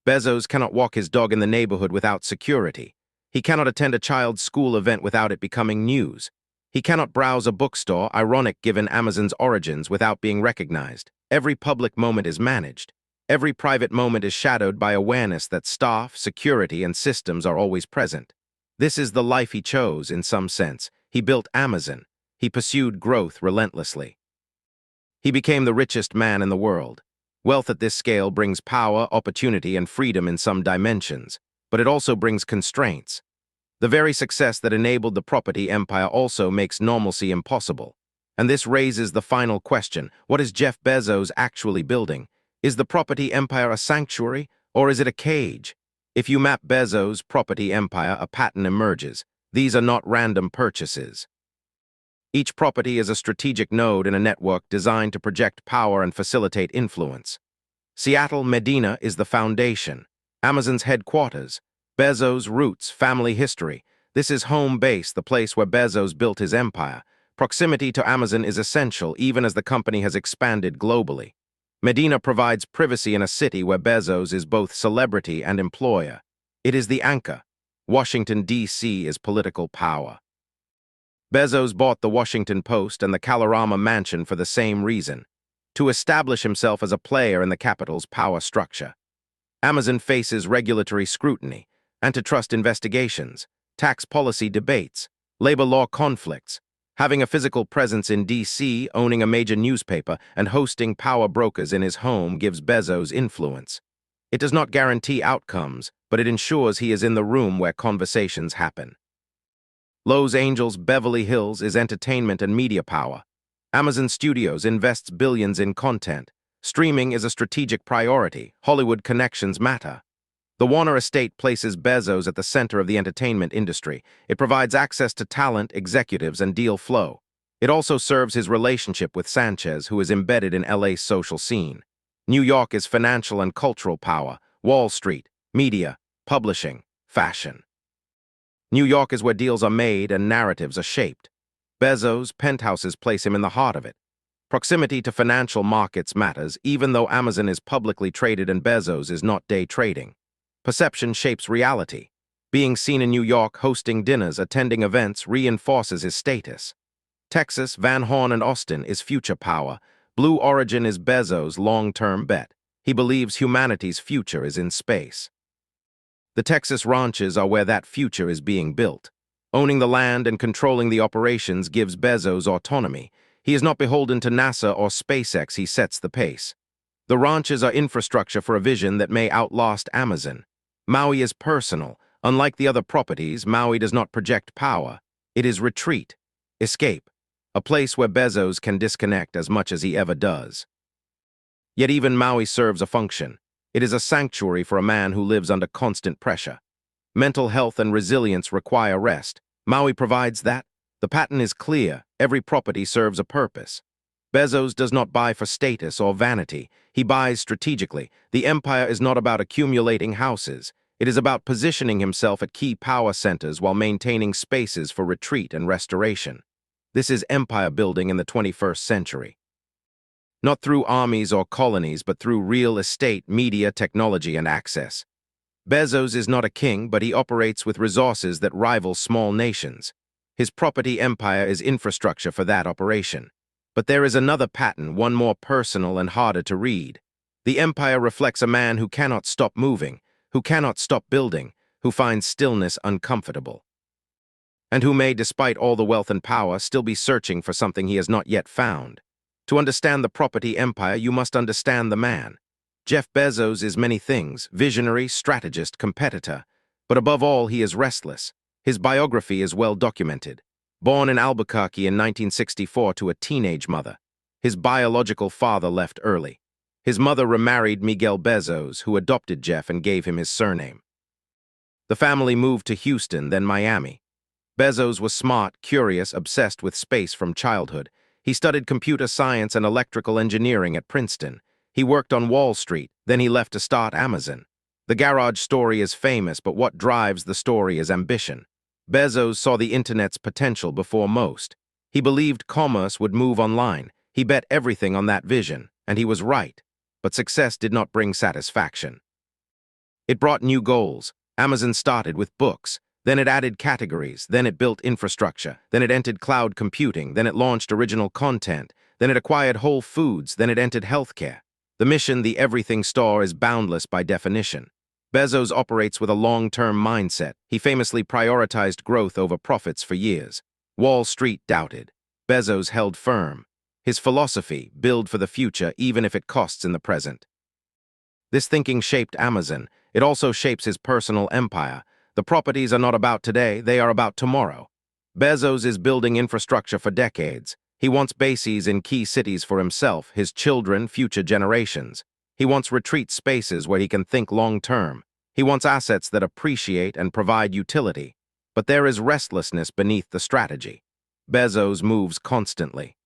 Bezos cannot walk his dog in the neighborhood without security. He cannot attend a child's school event without it becoming news. He cannot browse a bookstore, ironic given Amazon's origins, without being recognized. Every public moment is managed. Every private moment is shadowed by awareness that staff, security, and systems are always present. This is the life he chose, in some sense. He built Amazon. He pursued growth relentlessly. He became the richest man in the world. Wealth at this scale brings power, opportunity, and freedom in some dimensions, but it also brings constraints. The very success that enabled the property empire also makes normalcy impossible. And this raises the final question: what is Jeff Bezos actually building? Is the property empire a sanctuary, or is it a cage? If you map Bezos' property empire, a pattern emerges. These are not random purchases. Each property is a strategic node in a network designed to project power and facilitate influence. Seattle, Medina is the foundation. Amazon's headquarters. Bezos' roots, family history. This is home base, the place where Bezos built his empire. Proximity to Amazon is essential, even as the company has expanded globally. Medina provides privacy in a city where Bezos is both celebrity and employer. It is the anchor. Washington, D.C. is political power. Bezos bought the Washington Post and the Kalorama Mansion for the same reason, to establish himself as a player in the capital's power structure. Amazon faces regulatory scrutiny, antitrust investigations, tax policy debates, labor law conflicts. Having a physical presence in D.C., owning a major newspaper, and hosting power brokers in his home gives Bezos influence. It does not guarantee outcomes, but it ensures he is in the room where conversations happen. Los Angeles, Beverly Hills is entertainment and media power. Amazon Studios invests billions in content. Streaming is a strategic priority. Hollywood connections matter. The Warner estate places Bezos at the center of the entertainment industry. It provides access to talent, executives, and deal flow. It also serves his relationship with Sanchez, who is embedded in LA's social scene. New York is financial and cultural power. Wall Street, media, publishing, fashion. New York is where deals are made and narratives are shaped. Bezos' penthouses place him in the heart of it. Proximity to financial markets matters, even though Amazon is publicly traded and Bezos is not day trading. Perception shapes reality. Being seen in New York, hosting dinners, attending events reinforces his status. Texas, Van Horn, and Austin is future power. Blue Origin is Bezos' long-term bet. He believes humanity's future is in space. The Texas ranches are where that future is being built. Owning the land and controlling the operations gives Bezos autonomy. He is not beholden to NASA or SpaceX, he sets the pace. The ranches are infrastructure for a vision that may outlast Amazon. Maui is personal. Unlike the other properties, Maui does not project power. It is retreat, escape, a place where Bezos can disconnect as much as he ever does. Yet even Maui serves a function. It is a sanctuary for a man who lives under constant pressure. Mental health and resilience require rest. Maui provides that. The pattern is clear. Every property serves a purpose. Bezos does not buy for status or vanity. He buys strategically. The empire is not about accumulating houses. It is about positioning himself at key power centers while maintaining spaces for retreat and restoration. This is empire building in the 21st century. Not through armies or colonies, but through real estate, media, technology, and access. Bezos is not a king, but he operates with resources that rival small nations. His property empire is infrastructure for that operation. But there is another pattern, one more personal and harder to read. The empire reflects a man who cannot stop moving, who cannot stop building, who finds stillness uncomfortable, and who may, despite all the wealth and power, still be searching for something he has not yet found. To understand the property empire, you must understand the man. Jeff Bezos is many things: visionary, strategist, competitor. But above all, he is restless. His biography is well documented. Born in Albuquerque in 1964 to a teenage mother, his biological father left early. His mother remarried Miguel Bezos, who adopted Jeff and gave him his surname. The family moved to Houston, then Miami. Bezos was smart, curious, obsessed with space from childhood. He studied computer science and electrical engineering at Princeton. He worked on Wall Street, then he left to start Amazon. The garage story is famous, but what drives the story is ambition. Bezos saw the internet's potential before most. He believed commerce would move online. He bet everything on that vision, and he was right. But success did not bring satisfaction. It brought new goals. Amazon started with books. Then it added categories, then it built infrastructure, then it entered cloud computing, then it launched original content, then it acquired Whole Foods, then it entered healthcare. The mission, the everything store, is boundless by definition. Bezos operates with a long-term mindset. He famously prioritized growth over profits for years. Wall Street doubted. Bezos held firm. His philosophy, build for the future even if it costs in the present. This thinking shaped Amazon. It also shapes his personal empire. The properties are not about today, they are about tomorrow. Bezos is building infrastructure for decades. He wants bases in key cities for himself, his children, future generations. He wants retreat spaces where he can think long-term. He wants assets that appreciate and provide utility. But there is restlessness beneath the strategy. Bezos moves constantly.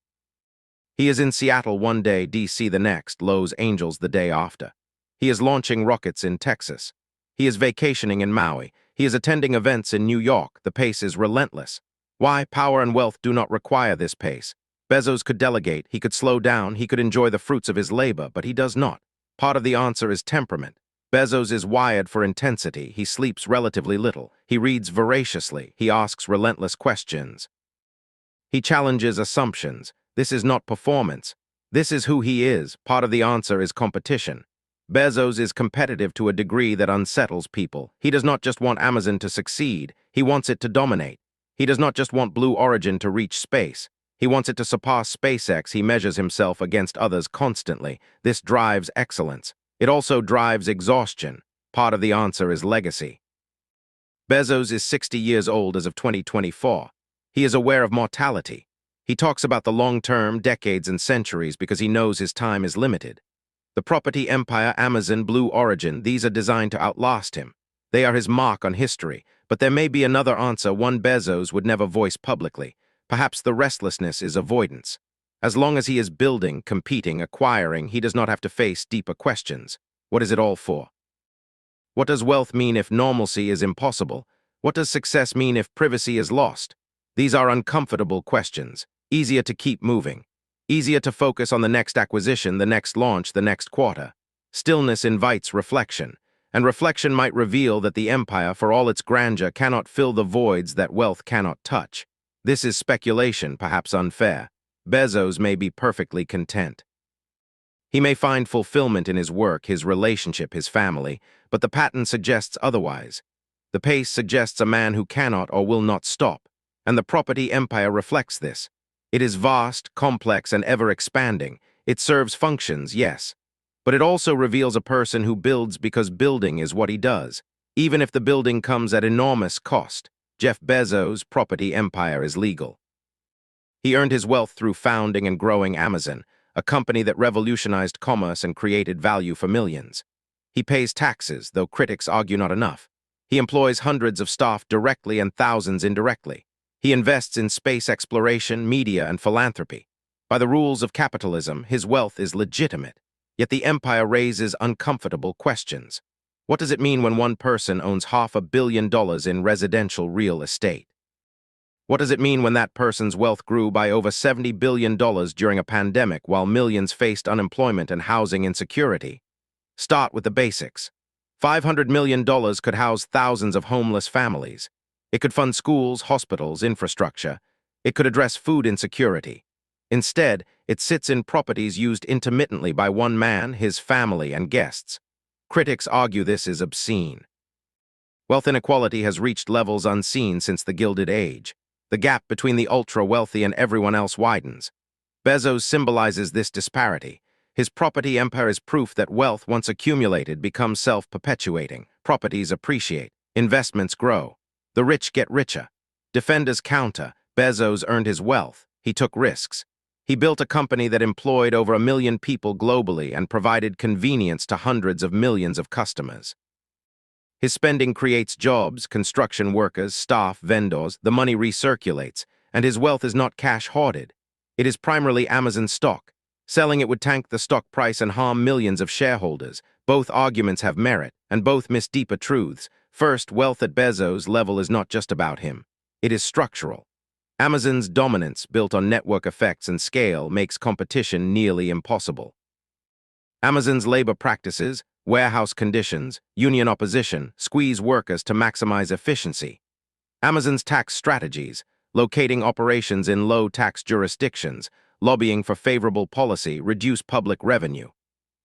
He is in Seattle one day, DC the next, Los Angeles the day after. He is launching rockets in Texas. He is vacationing in Maui. He is attending events in New York. The pace is relentless. Why? Power and wealth do not require this pace. Bezos could delegate, he could slow down, he could enjoy the fruits of his labor, but he does not. Part of the answer is temperament. Bezos is wired for intensity. He sleeps relatively little. He reads voraciously. He asks relentless questions. He challenges assumptions. This is not performance. This is who he is. Part of the answer is competition. Bezos is competitive to a degree that unsettles people. He does not just want Amazon to succeed. He wants it to dominate. He does not just want Blue Origin to reach space. He wants it to surpass SpaceX. He measures himself against others constantly. This drives excellence. It also drives exhaustion. Part of the answer is legacy. Bezos is 60 years old as of 2024. He is aware of mortality. He talks about the long term, decades and centuries because he knows his time is limited. The property empire, Amazon, Blue Origin, these are designed to outlast him. They are his mark on history, but there may be another answer one Bezos would never voice publicly. Perhaps the restlessness is avoidance. As long as he is building, competing, acquiring, he does not have to face deeper questions. What is it all for? What does wealth mean if normalcy is impossible? What does success mean if privacy is lost? These are uncomfortable questions. Easier to keep moving. Easier to focus on the next acquisition, the next launch, the next quarter. Stillness invites reflection, and reflection might reveal that the empire, for all its grandeur, cannot fill the voids that wealth cannot touch. This is speculation, perhaps unfair. Bezos may be perfectly content. He may find fulfillment in his work, his relationship, his family, but the pattern suggests otherwise. The pace suggests a man who cannot or will not stop, and the property empire reflects this. It is vast, complex, and ever-expanding. It serves functions, yes, but it also reveals a person who builds because building is what he does, even if the building comes at enormous cost. Jeff Bezos' property empire is legal. He earned his wealth through founding and growing Amazon, a company that revolutionized commerce and created value for millions. He pays taxes, though critics argue not enough. He employs hundreds of staff directly and thousands indirectly. He invests in space exploration, media, and philanthropy. By the rules of capitalism, his wealth is legitimate. Yet the empire raises uncomfortable questions. What does it mean when one person owns $500 million in residential real estate? What does it mean when that person's wealth grew by over $70 billion during a pandemic while millions faced unemployment and housing insecurity? Start with the basics. $500 million could house thousands of homeless families. It could fund schools, hospitals, infrastructure. It could address food insecurity. Instead, it sits in properties used intermittently by one man, his family, and guests. Critics argue this is obscene. Wealth inequality has reached levels unseen since the Gilded Age. The gap between the ultra-wealthy and everyone else widens. Bezos symbolizes this disparity. His property empire is proof that wealth, once accumulated, becomes self-perpetuating. Properties appreciate. Investments grow. The rich get richer. Defenders counter. Bezos earned his wealth. He took risks. He built a company that employed over 1 million people globally and provided convenience to hundreds of millions of customers. His spending creates jobs, construction workers, staff, vendors. The money recirculates, and his wealth is not cash hoarded. It is primarily Amazon stock. Selling it would tank the stock price and harm millions of shareholders. Both arguments have merit, and both miss deeper truths. First, wealth at Bezos' level is not just about him. It is structural. Amazon's dominance, built on network effects and scale, makes competition nearly impossible. Amazon's labor practices, warehouse conditions, union opposition, squeeze workers to maximize efficiency. Amazon's tax strategies, locating operations in low-tax jurisdictions, lobbying for favorable policy, reduce public revenue.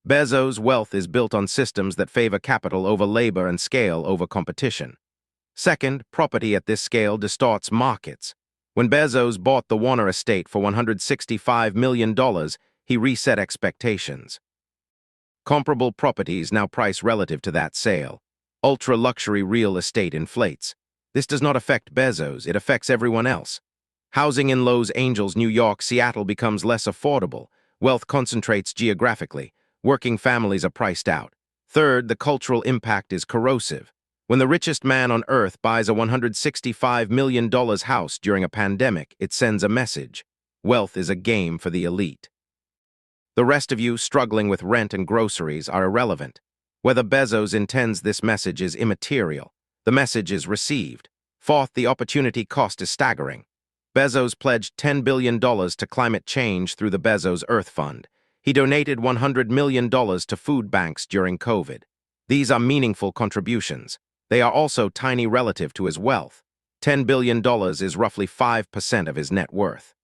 Bezos' wealth is built on systems that favor capital over labor and scale over competition. Second, property at this scale distorts markets. When Bezos bought the Warner estate for $165 million, he reset expectations. Comparable properties now price relative to that sale. Ultra-luxury real estate inflates. This does not affect Bezos, it affects everyone else. Housing in Los Angeles, New York, Seattle becomes less affordable. Wealth concentrates geographically. Working families are priced out. Third, the cultural impact is corrosive. When the richest man on Earth buys a $165 million house during a pandemic, it sends a message. Wealth is a game for the elite. The rest of you struggling with rent and groceries are irrelevant. Whether Bezos intends this message is immaterial. The message is received. Fourth, the opportunity cost is staggering. Bezos pledged $10 billion to climate change through the Bezos Earth Fund. He donated $100 million to food banks during COVID. These are meaningful contributions. They are also tiny relative to his wealth. $10 billion is roughly 5% of his net worth.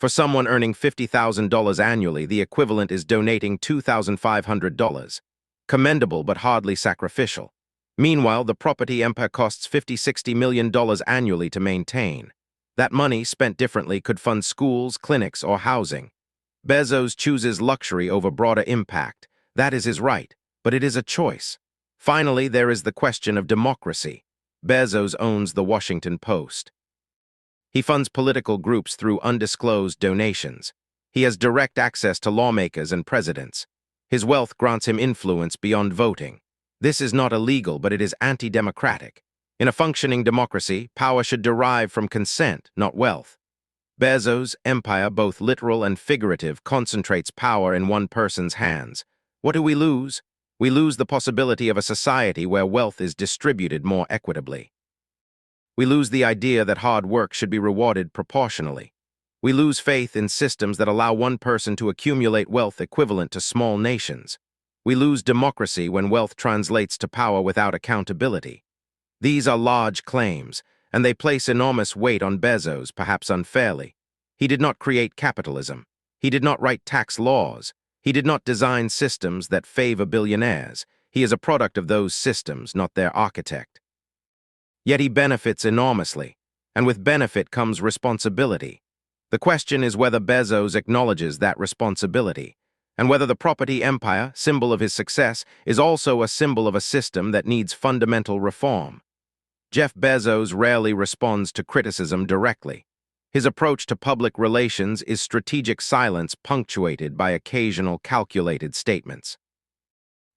For someone earning $50,000 annually, the equivalent is donating $2,500. Commendable but hardly sacrificial. Meanwhile, the property empire costs $50–60 million annually to maintain. That money, spent differently, could fund schools, clinics, or housing. Bezos chooses luxury over broader impact. That is his right, but it is a choice. Finally, there is the question of democracy. Bezos owns the Washington Post. He funds political groups through undisclosed donations. He has direct access to lawmakers and presidents. His wealth grants him influence beyond voting. This is not illegal, but it is anti-democratic. In a functioning democracy, power should derive from consent, not wealth. Bezos' empire, both literal and figurative, concentrates power in one person's hands. What do we lose? We lose the possibility of a society where wealth is distributed more equitably. We lose the idea that hard work should be rewarded proportionally. We lose faith in systems that allow one person to accumulate wealth equivalent to small nations. We lose democracy when wealth translates to power without accountability. These are large claims, and they place enormous weight on Bezos, perhaps unfairly. He did not create capitalism. He did not write tax laws. He did not design systems that favor billionaires. He is a product of those systems, not their architect. Yet he benefits enormously, and with benefit comes responsibility. The question is whether Bezos acknowledges that responsibility, and whether the property empire, symbol of his success, is also a symbol of a system that needs fundamental reform. Jeff Bezos rarely responds to criticism directly. His approach to public relations is strategic silence punctuated by occasional calculated statements.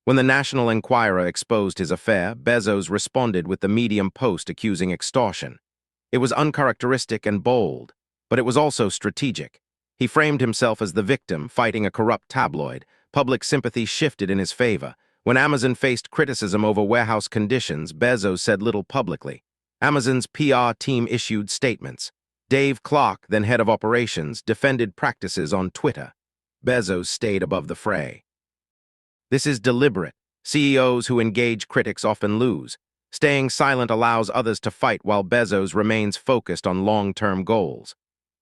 When the National Enquirer exposed his affair, Bezos responded with the Medium post accusing extortion. It was uncharacteristic and bold, but it was also strategic. He framed himself as the victim, fighting a corrupt tabloid. Public sympathy shifted in his favor. When Amazon faced criticism over warehouse conditions, Bezos said little publicly. Amazon's PR team issued statements. Dave Clark, then head of operations, defended practices on Twitter. Bezos stayed above the fray. This is deliberate. CEOs who engage critics often lose. Staying silent allows others to fight while Bezos remains focused on long-term goals.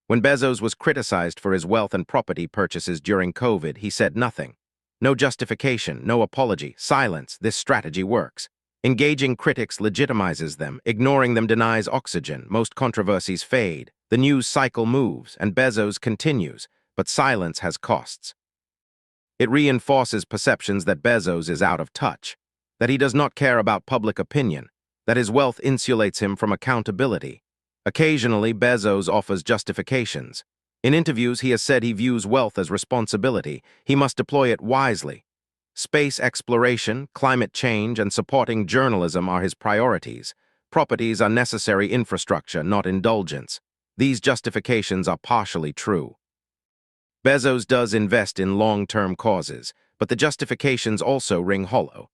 When Bezos was criticized for his wealth and property purchases during COVID, he said nothing. No justification, no apology, silence. This strategy works. Engaging critics legitimizes them. Ignoring them denies oxygen. Most controversies fade. The news cycle moves, and Bezos continues, but silence has costs. It reinforces perceptions that Bezos is out of touch, that he does not care about public opinion, that his wealth insulates him from accountability. Occasionally, Bezos offers justifications. In interviews, he has said he views wealth as responsibility. He must deploy it wisely. Space exploration, climate change, and supporting journalism are his priorities. Properties are necessary infrastructure, not indulgence. These justifications are partially true. Bezos does invest in long-term causes, but the justifications also ring hollow.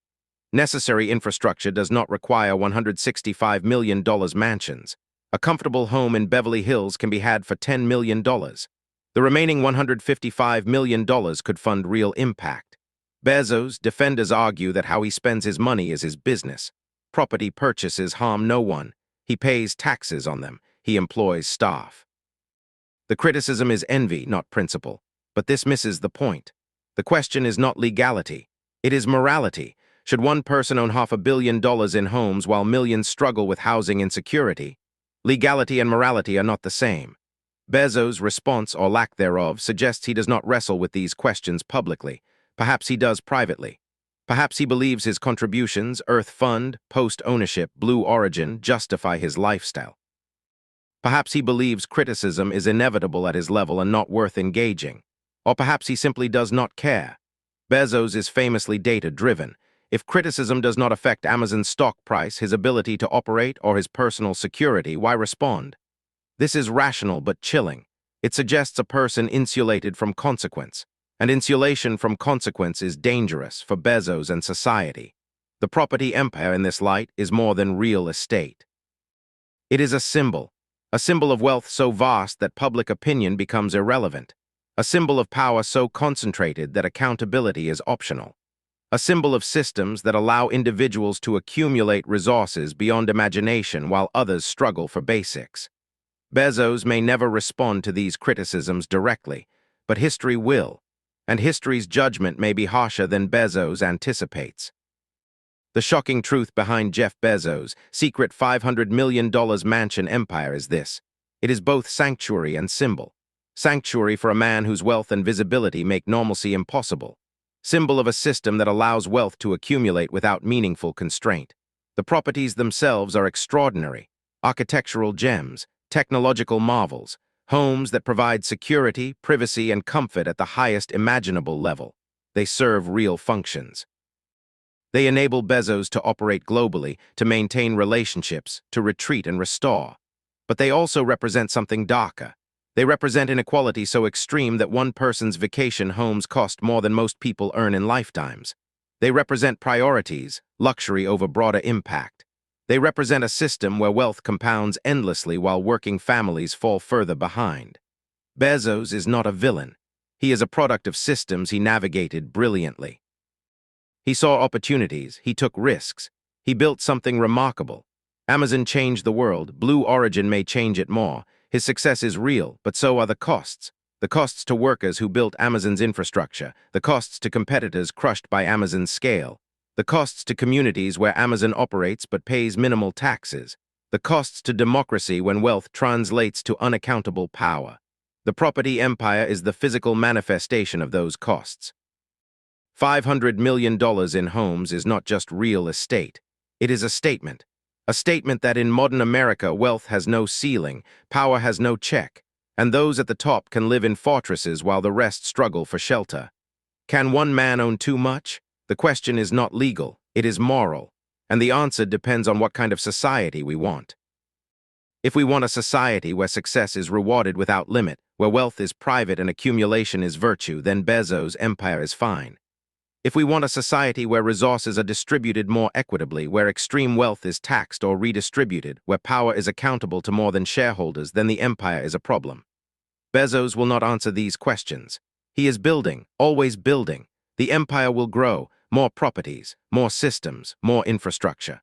Necessary infrastructure does not require $165 million mansions. A comfortable home in Beverly Hills can be had for $10 million. The remaining $155 million could fund real impact. Bezos' defenders argue that how he spends his money is his business. Property purchases harm no one. He pays taxes on them. He employs staff. The criticism is envy, not principle. But this misses the point. The question is not legality. It is morality. Should one person own $500 million in homes while millions struggle with housing insecurity? Legality and morality are not the same. Bezos' response, or lack thereof, suggests he does not wrestle with these questions publicly. Perhaps he does privately. Perhaps he believes his contributions, Earth Fund, post-ownership, Blue Origin, justify his lifestyle. Perhaps he believes criticism is inevitable at his level and not worth engaging. Or perhaps he simply does not care. Bezos is famously data-driven. If criticism does not affect Amazon's stock price, his ability to operate, or his personal security, why respond? This is rational but chilling. It suggests a person insulated from consequence. And insulation from consequence is dangerous for Bezos and society. The property empire in this light is more than real estate. It is a symbol of wealth so vast that public opinion becomes irrelevant, a symbol of power so concentrated that accountability is optional, a symbol of systems that allow individuals to accumulate resources beyond imagination while others struggle for basics. Bezos may never respond to these criticisms directly, but history will, and history's judgment may be harsher than Bezos anticipates. The shocking truth behind Jeff Bezos' secret $500 million mansion empire is this: it is both sanctuary and symbol. Sanctuary for a man whose wealth and visibility make normalcy impossible. Symbol of a system that allows wealth to accumulate without meaningful constraint. The properties themselves are extraordinary: architectural gems, technological marvels, homes that provide security, privacy, and comfort at the highest imaginable level. They serve real functions. They enable Bezos to operate globally, to maintain relationships, to retreat and restore. But they also represent something darker. They represent inequality so extreme that one person's vacation homes cost more than most people earn in lifetimes. They represent priorities, luxury over broader impact. They represent a system where wealth compounds endlessly while working families fall further behind. Bezos is not a villain. He is a product of systems he navigated brilliantly. He saw opportunities, he took risks, he built something remarkable. Amazon changed the world. Blue Origin may change it more. His success is real, but so are the costs. The costs to workers who built Amazon's infrastructure, the costs to competitors crushed by Amazon's scale, the costs to communities where Amazon operates but pays minimal taxes, the costs to democracy when wealth translates to unaccountable power. The property empire is the physical manifestation of those costs. $500 million in homes is not just real estate. It is a statement that in modern America wealth has no ceiling, power has no check, and those at the top can live in fortresses while the rest struggle for shelter. Can one man own too much? The question is not legal, it is moral, and the answer depends on what kind of society we want. If we want a society where success is rewarded without limit, where wealth is private and accumulation is virtue, then Bezos' empire is fine. If we want a society where resources are distributed more equitably, where extreme wealth is taxed or redistributed, where power is accountable to more than shareholders, then the empire is a problem. Bezos will not answer these questions. He is building, always building. The empire will grow, more properties, more systems, more infrastructure.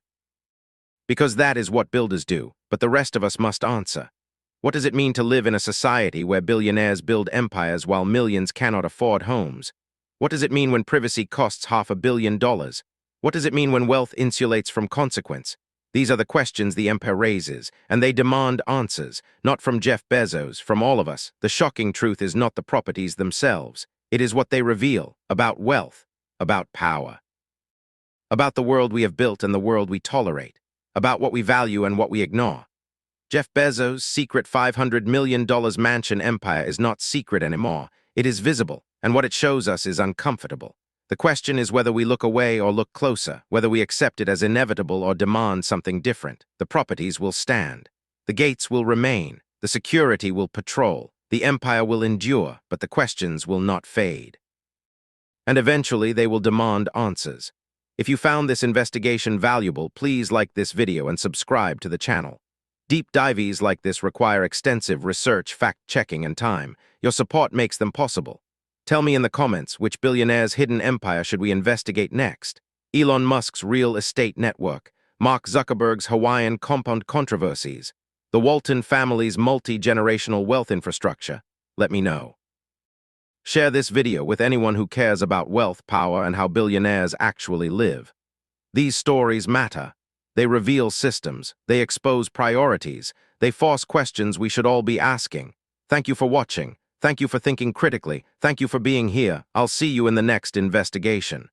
Because that is what builders do, but the rest of us must answer. What does it mean to live in a society where billionaires build empires while millions cannot afford homes? What does it mean when privacy costs $500 million? What does it mean when wealth insulates from consequence? These are the questions the empire raises, and they demand answers, not from Jeff Bezos, from all of us. The shocking truth is not the properties themselves. It is what they reveal about wealth, about power, about the world we have built and the world we tolerate, about what we value and what we ignore. Jeff Bezos' secret $500 million mansion empire is not secret anymore. It is visible, and what it shows us is uncomfortable. The question is whether we look away or look closer, whether we accept it as inevitable or demand something different. The properties will stand. The gates will remain. The security will patrol. The empire will endure, but the questions will not fade. And eventually they will demand answers. If you found this investigation valuable, please like this video and subscribe to the channel. Deep dives like this require extensive research, fact-checking, and time. Your support makes them possible. Tell me in the comments, which billionaire's hidden empire should we investigate next? Elon Musk's real estate network, Mark Zuckerberg's Hawaiian compound controversies, the Walton family's multi-generational wealth infrastructure? Let me know. Share this video with anyone who cares about wealth, power, and how billionaires actually live. These stories matter. They reveal systems. They expose priorities. They force questions we should all be asking. Thank you for watching. Thank you for thinking critically. Thank you for being here. I'll see you in the next investigation.